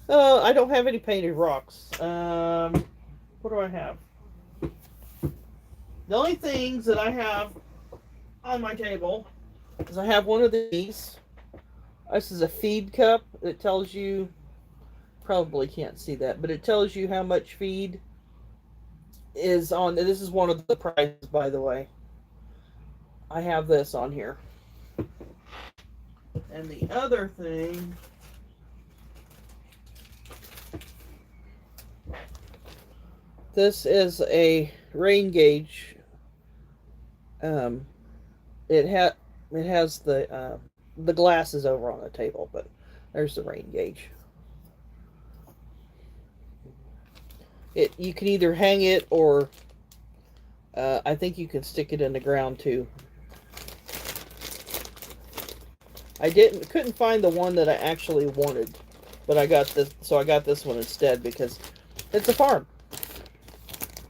I don't have any painted rocks. What do I have? The only things that I have on my table is I have one of these. This is a feed cup. It tells you, probably can't see that, but it tells you how much feed is on. This is one of the prizes, by the way. I have this on here. And the other thing, this is a rain gauge. Um, it has the glasses over on the table, but there's the rain gauge. It You can either hang it or I think you can stick it in the ground too. I couldn't find the one that I actually wanted, but I got this, so I got this one instead because it's a farm.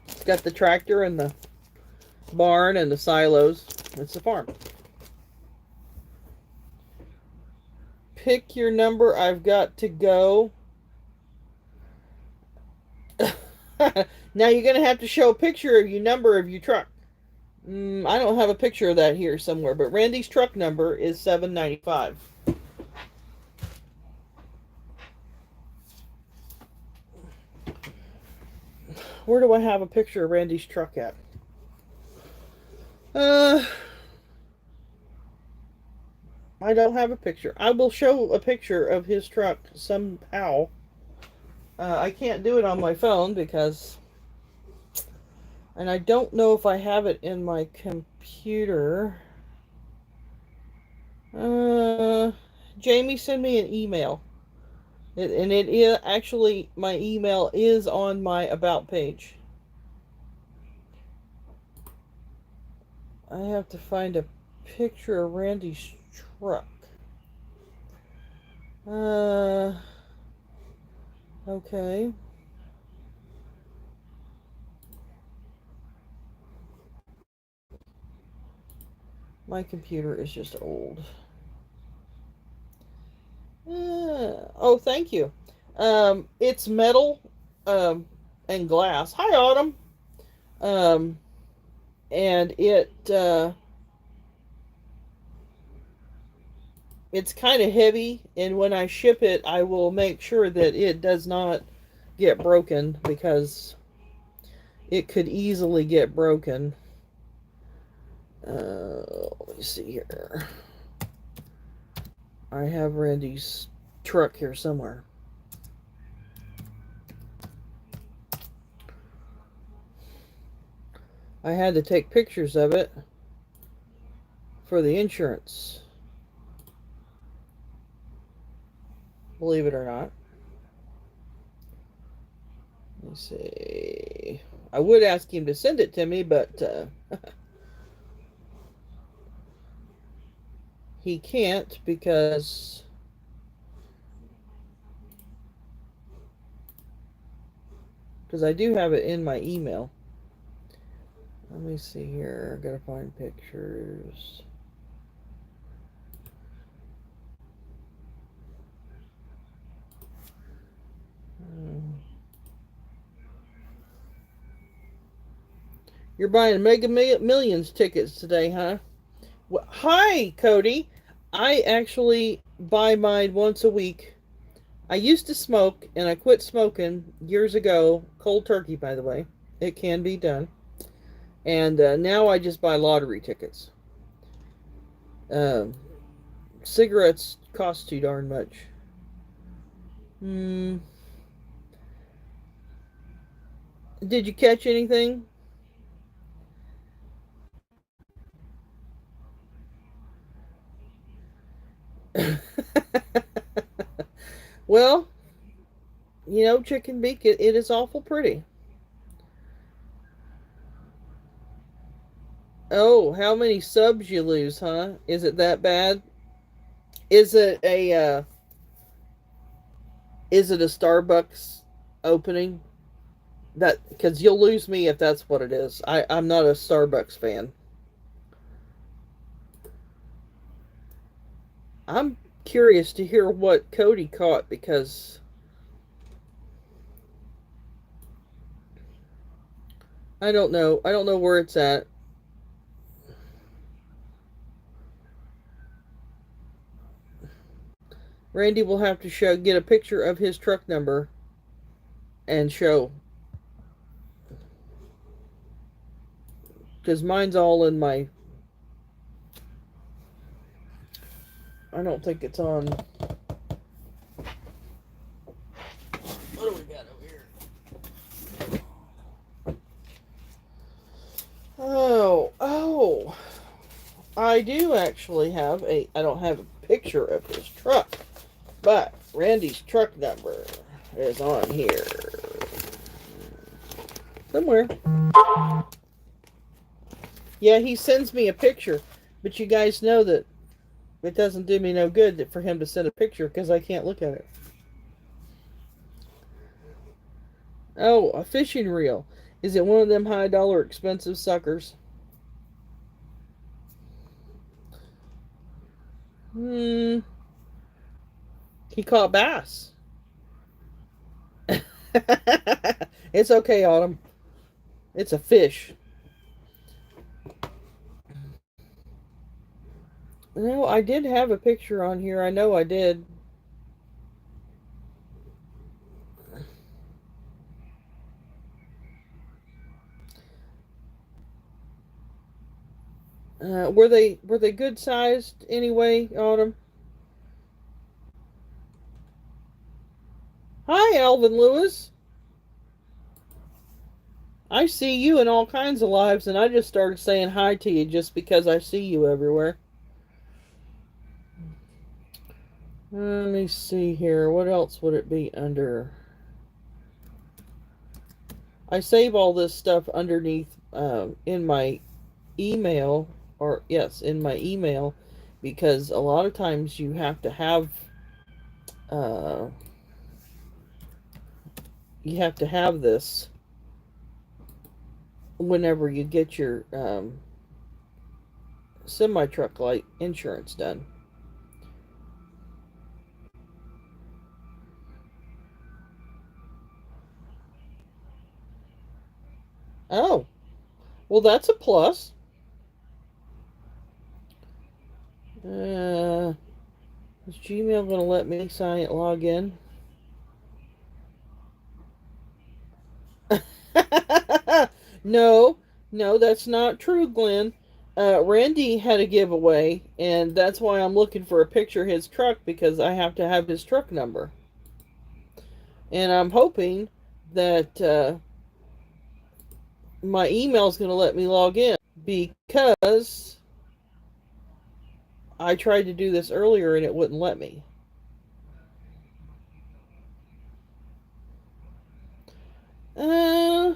It's got the tractor and the barn and the silos. It's a farm. Pick your number. I've got to go. Now you're gonna have to show a picture of your number of your truck. I don't have a picture of that here somewhere, but Randy's truck number is 795. Where do I have a picture of Randy's truck at? Uh, I don't have a picture. I will show a picture of his truck somehow. I can't do it on my phone because, and I don't know if I have it in my computer. Uh, Jamie, send me an email. And it is actually, my email is on my about page. I have to find a picture of Randy's truck. Okay. My computer is just old. Oh, thank you. It's metal, um, and glass. Hi, Autumn. Um, and it's kind of heavy, and when I ship it, I will make sure that it does not get broken because it could easily get broken. Let me see here. I have Randy's truck here somewhere. I had to take pictures of it for the insurance. Believe it or not. Let me see. I would ask him to send it to me, but he can't because I do have it in my email. Let me see here. I gotta find pictures. You're buying Mega Millions tickets today, huh? Well, hi, Cody. I actually buy mine once a week. I used to smoke, and I quit smoking years ago. Cold turkey, by the way. It can be done. And now I just buy lottery tickets. Um, Cigarettes cost too darn much. Hmm. Did you catch anything? Well, Chicken Beak, it is awful pretty. Oh, how many subs you lose, huh? Is it that bad? Is it a Starbucks opening? That because you'll lose me if that's what it is. I'm not a Starbucks fan. I'm curious to hear what Cody caught because I don't know. I don't know where it's at. Randy will have to get a picture of his truck number and show because mine's all in my. I don't think it's on. What do we got over here? Oh. I do actually have a. I don't have a picture of his truck, but Randy's truck number is on here somewhere. Yeah, he sends me a picture, but you guys know that it doesn't do me no good for him to send a picture because I can't look at it. Oh, a fishing reel. Is it one of them high dollar expensive suckers? Hmm. He caught bass. It's okay, Autumn. It's a fish. No, I did have a picture on here. I know I did. Were they good sized anyway, Autumn? Hi, Alvin Lewis. I see you in all kinds of lives, and I just started saying hi to you just because I see you everywhere. Let me see here. What else would it be under? I save all this stuff underneath in my email, or yes, in my email, because a lot of times uh, you have to have this whenever you get your semi truck light insurance done. Oh, well, that's a plus. Uh, is Gmail going to let me log in? No, no, that's not true, Glenn. Randy had a giveaway, and that's why I'm looking for a picture of his truck because I have to have his truck number. And I'm hoping that my email is going to let me log in because I tried to do this earlier and it wouldn't let me. Uh,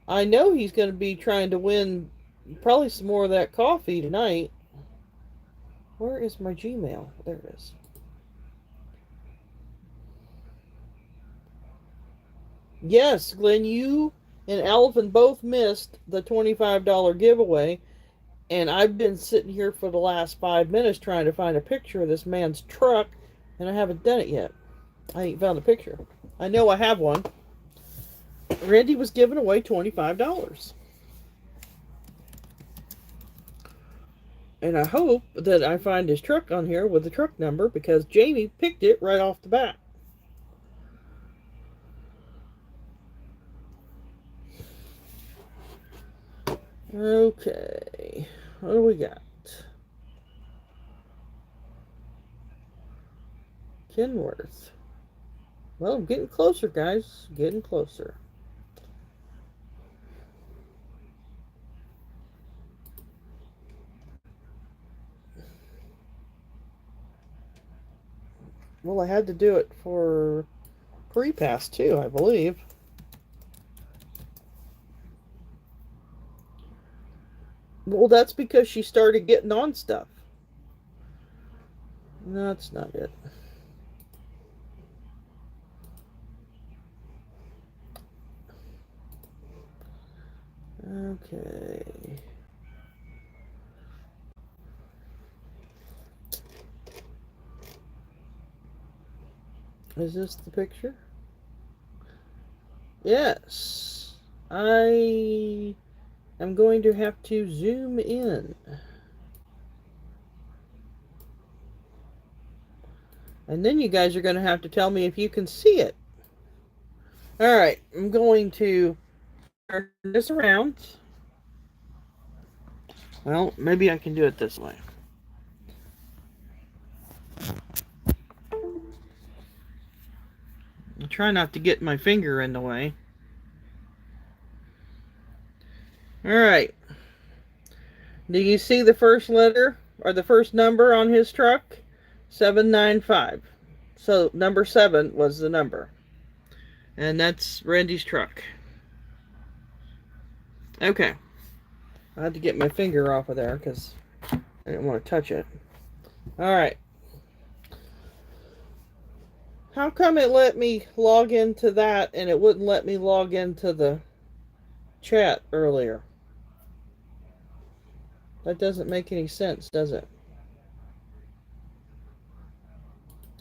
I know he's going to be trying to win probably some more of that coffee tonight. Where is my Gmail? There it is. Yes, Glenn, you and Alvin both missed the $25 giveaway, and I've been sitting here for the last 5 minutes trying to find a picture of this man's truck, and I haven't done it yet. I ain't found a picture. I know I have one. Randy was giving away $25. And I hope that I find his truck on here with the truck number because Jamie picked it right off the bat. Okay, what do we got? Kenworth. Well, I'm getting closer, guys. Getting closer. Well, I had to do it for pre-pass too, I believe. Well, that's because she started getting on stuff. No, that's not it. Okay. Is this the picture? Yes. I am going to have to zoom in. And then you guys are going to have to tell me if you can see it. All right, I'm going to turn this around. Well, maybe I can do it this way. I'll try not to get my finger in the way. All right. Do you see the first letter or the first number on his truck? 795. So number 7 was the number. And that's Randy's truck. Okay. I had to get my finger off of there because I didn't want to touch it. All right. How come it let me log into that and it wouldn't let me log into the chat earlier? That doesn't make any sense, does it?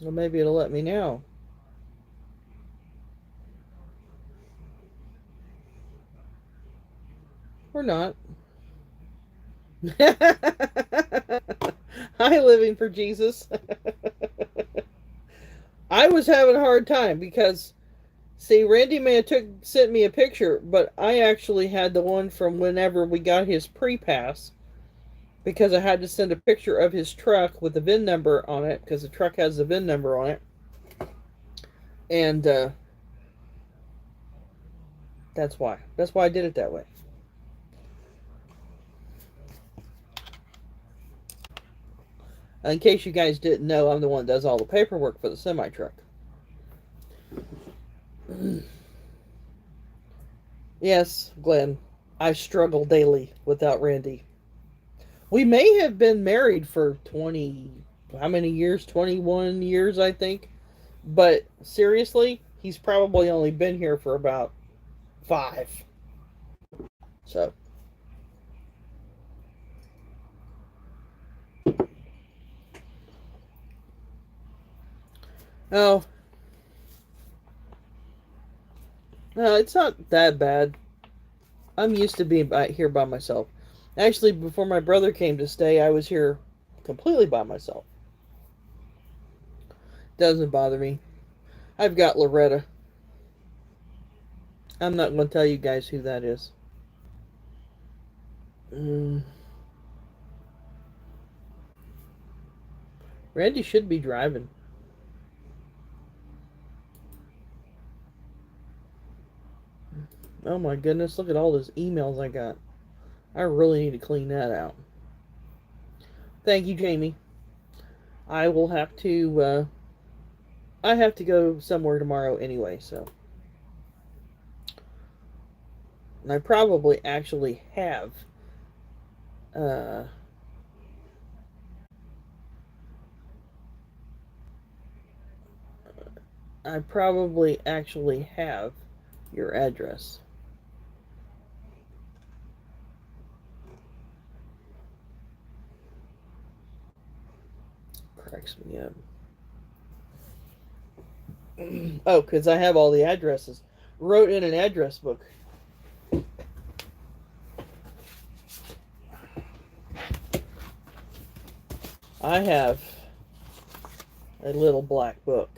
Well, maybe it'll let me now. Or not. Hi, Living for Jesus. I was having a hard time because See, Randy may have sent me a picture, but I actually had the one from whenever we got his pre-pass, because I had to send a picture of his truck with the VIN number on it, because the truck has the VIN number on it. And that's why. That's why I did it that way. In case you guys didn't know, I'm the one that does all the paperwork for the semi-truck. Yes, Glenn, I struggle daily without Randy. We may have been married for 20, how many years? 21 years, I think. But seriously, he's probably only been here for about 5. So. Oh. No, it's not that bad. I'm used to being here by myself. Actually, before my brother came to stay, I was here completely by myself. Doesn't bother me. I've got Loretta. I'm not going to tell you guys who that is. Randy should be driving. Oh my goodness, look at all those emails I got. I really need to clean that out. Thank you, Jamie. I will have to, I have to go somewhere tomorrow anyway, so. And I probably actually have, I probably actually have your address. Cracks me up. Oh, because I have all the addresses. Wrote in an address book. I have a little black book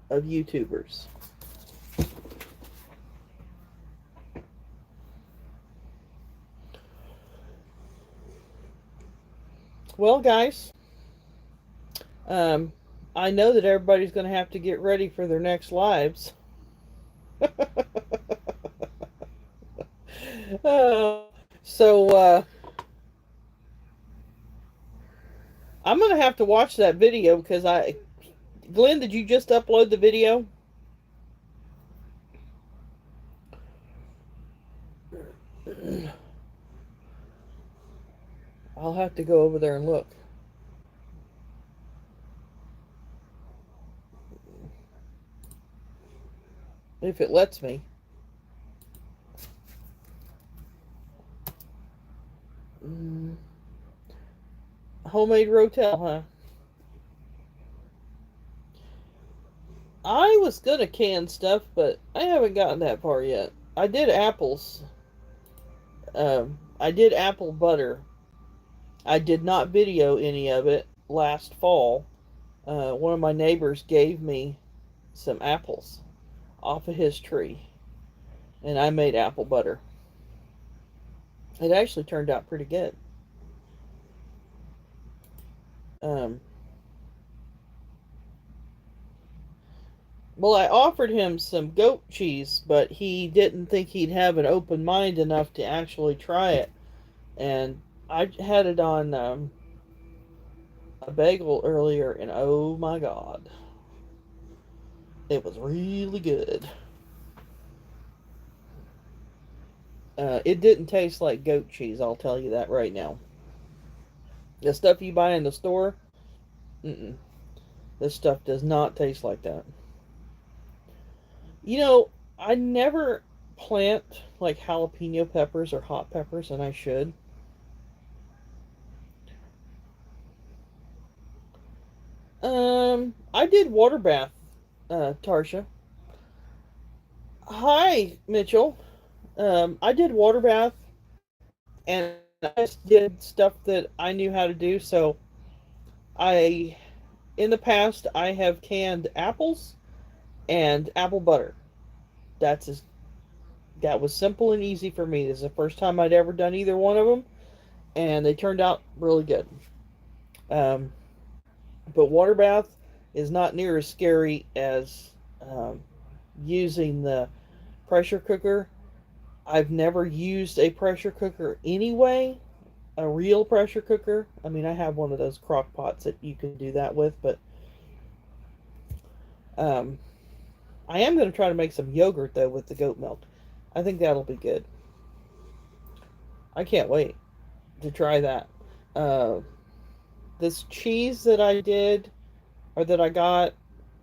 of YouTubers. Well, guys, I know that everybody's going to have to get ready for their next lives. So, I'm going to have to watch that video because Glenn, did you just upload the video? I'll have to go over there and look. If it lets me. Homemade Rotel, huh? I was gonna can stuff, but I haven't gotten that far yet. I did apples. I did apple butter. I did not video any of it last fall. One of my neighbors gave me some apples off of his tree, and I made apple butter. It actually turned out pretty good. Well, I offered him some goat cheese, but he didn't think he'd have an open mind enough to actually try it. And I had it on a bagel earlier, and oh my god, it was really good. It didn't taste like goat cheese, I'll tell you that right now. The stuff you buy in the store, this stuff does not taste like that. You know, I never plant like jalapeno peppers or hot peppers, and I should. I did water bath, Tarsha. Hi, Mitchell. I did water bath, and I just did stuff that I knew how to do. So, in the past, I have canned apples and apple butter. That's as that was simple and easy for me. This is the first time I'd ever done either one of them, and they turned out really good. Um, but water bath is not near as scary as um, using the pressure cooker. I've never used a pressure cooker anyway, a real pressure cooker. I mean, I have one of those crock pots that you can do that with, but um, I am going to try to make some yogurt though with the goat milk. I think that'll be good. I can't wait to try that. Uh, this cheese that I did or that I got,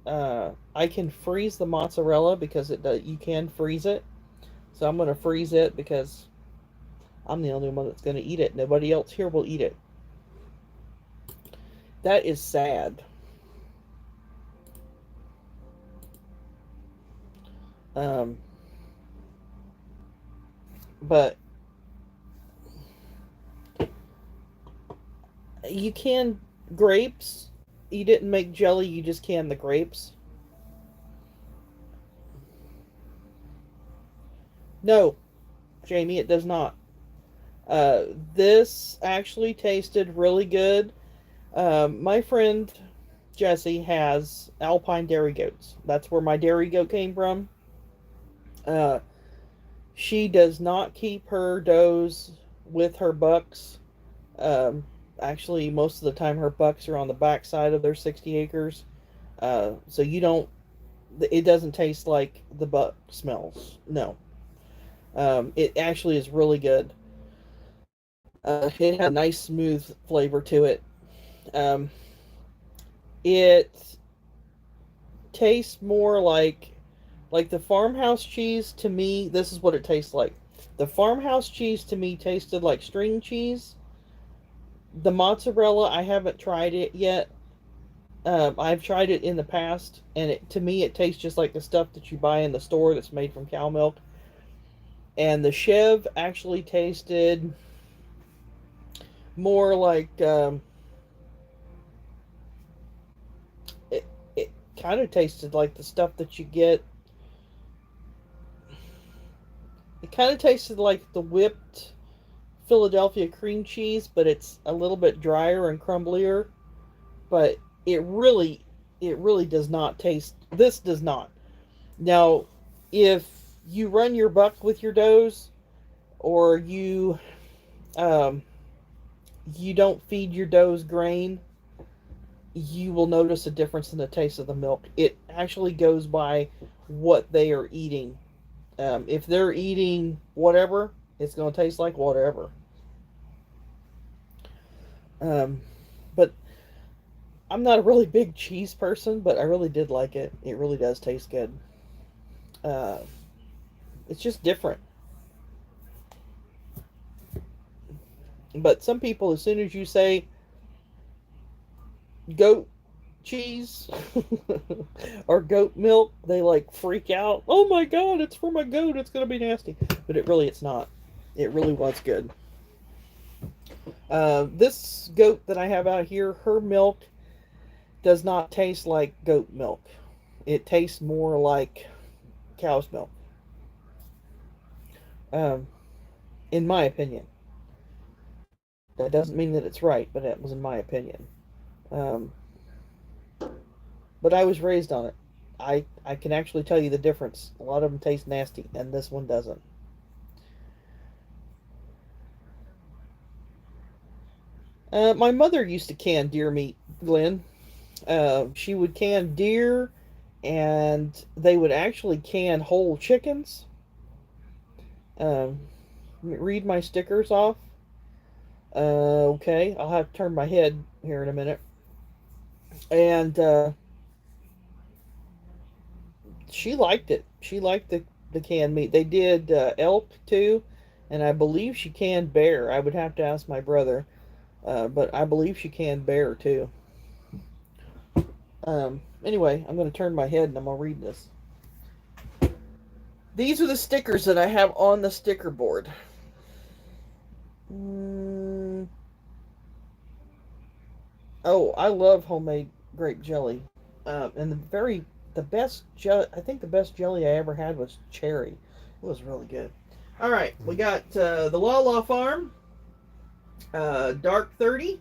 I can freeze the mozzarella because it does, you can freeze it. So I'm going to freeze it because I'm the only one that's going to eat it. Nobody else here will eat it. That is sad. Um, but you can grapes. You didn't make jelly, you just canned the grapes. No, Jamie, it does not. This actually tasted really good. My friend Jesse has Alpine dairy goats. That's where my dairy goat came from. Uh, she does not keep her does with her bucks. Um, Actually, most of the time her bucks are on the back side of their 60 acres. So you don't, it doesn't taste like the buck smells. No. It actually is really good. It has a nice smooth flavor to it. Um, it tastes more like the farmhouse cheese to me. This is what it tastes like. The farmhouse cheese to me tasted like string cheese. The mozzarella, I haven't tried it yet. I've tried it in the past, and to me, it tastes just like the stuff that you buy in the store that's made from cow milk. And the Chev actually tasted more like it. It kind of tasted like the stuff that you get. It kind of tasted like the whipped Philadelphia cream cheese, but it's a little bit drier and crumblier. But it really, it really does not taste. This does not. Now, if you run your buck with your does, or um, you don't feed your does grain, you will notice a difference in the taste of the milk. It actually goes by what they are eating. If they're eating whatever, it's going to taste like whatever. Um, but I'm not a really big cheese person, but I really did like it. It really does taste good. Uh, it's just different. But some people, as soon as you say goat cheese or goat milk, they like freak out. Oh my god, it's for my goat. It's going to be nasty. But it's not. It really was good. This goat that I have out here, her milk does not taste like goat milk. It tastes more like cow's milk. Um, in my opinion. That doesn't mean that it's right, but it was in my opinion. Um, but I was raised on it. I can actually tell you the difference. A lot of them taste nasty, and this one doesn't. My mother used to can deer meat, Glenn. She would can deer, and they would actually can whole chickens. Um, Read my stickers off. Okay, I'll have to turn my head here in a minute. And she liked it. She liked the canned meat. They did elk too, and I believe she canned bear. I would have to ask my brother, but I believe she canned bear too. Anyway, I'm going to turn my head and I'm going to read this. These are the stickers that I have on the sticker board. Mm, oh, I love homemade grape jelly. And the very I think the best jelly I ever had was cherry. It was really good. All right, we got the La Farm, Dark 30,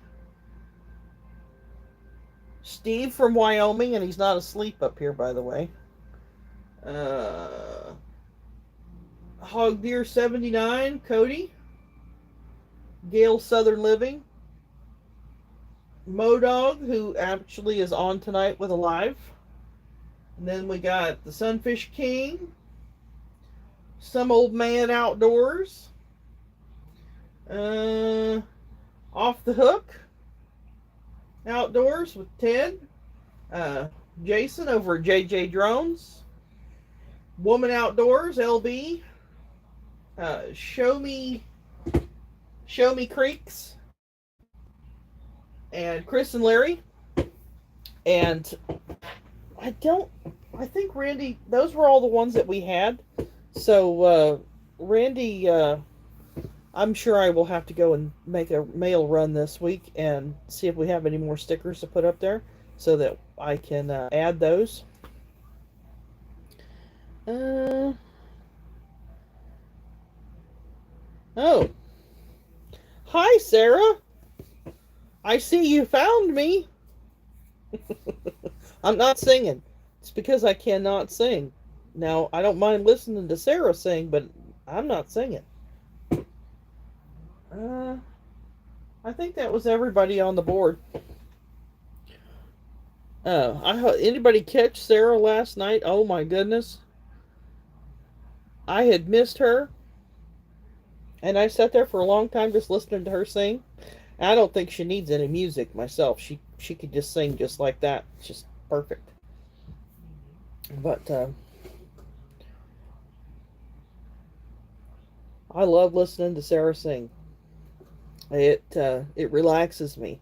Steve from Wyoming, and he's not asleep up here, by the way. Uh, Hog Deer 79, Cody, Gale Southern Living, Modog, who actually is on tonight with a live. And then we got the Sunfish King, Some Old Man Outdoors, Off the Hook Outdoors with Ted, Jason over at JJ Drones, Woman Outdoors LB, Show Me Creeks, and Chris and Larry. And I think Randy, those were all the ones that we had. So Randy, I'm sure I will have to go and make a mail run this week and see if we have any more stickers to put up there so that I can add those. Oh. Hi, Sarah. I see you found me. I'm not singing. It's because I cannot sing. Now, I don't mind listening to Sarah sing, but I'm not singing. I think that was everybody on the board. Anybody catch Sarah last night? Oh my goodness. I had missed her, and I sat there for a long time just listening to her sing. I don't think she needs any music myself. She could just sing just like that. It's just perfect. But I love listening to Sarah sing. It relaxes me.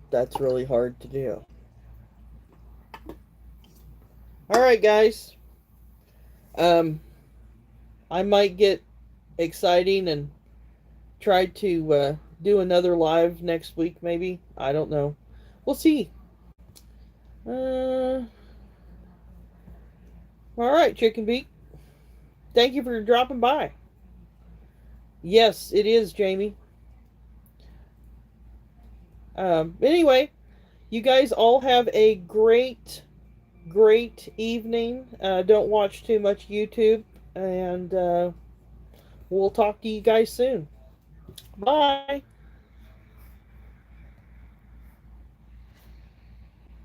That's really hard to do. All right, guys. I might get exciting and try to do another live next week, maybe. I don't know. We'll see. All right, Chicken Beak. Thank you for dropping by. Yes, it is, Jamie. Anyway, you guys all have a great evening. Don't watch too much YouTube, and we'll talk to you guys soon. Bye.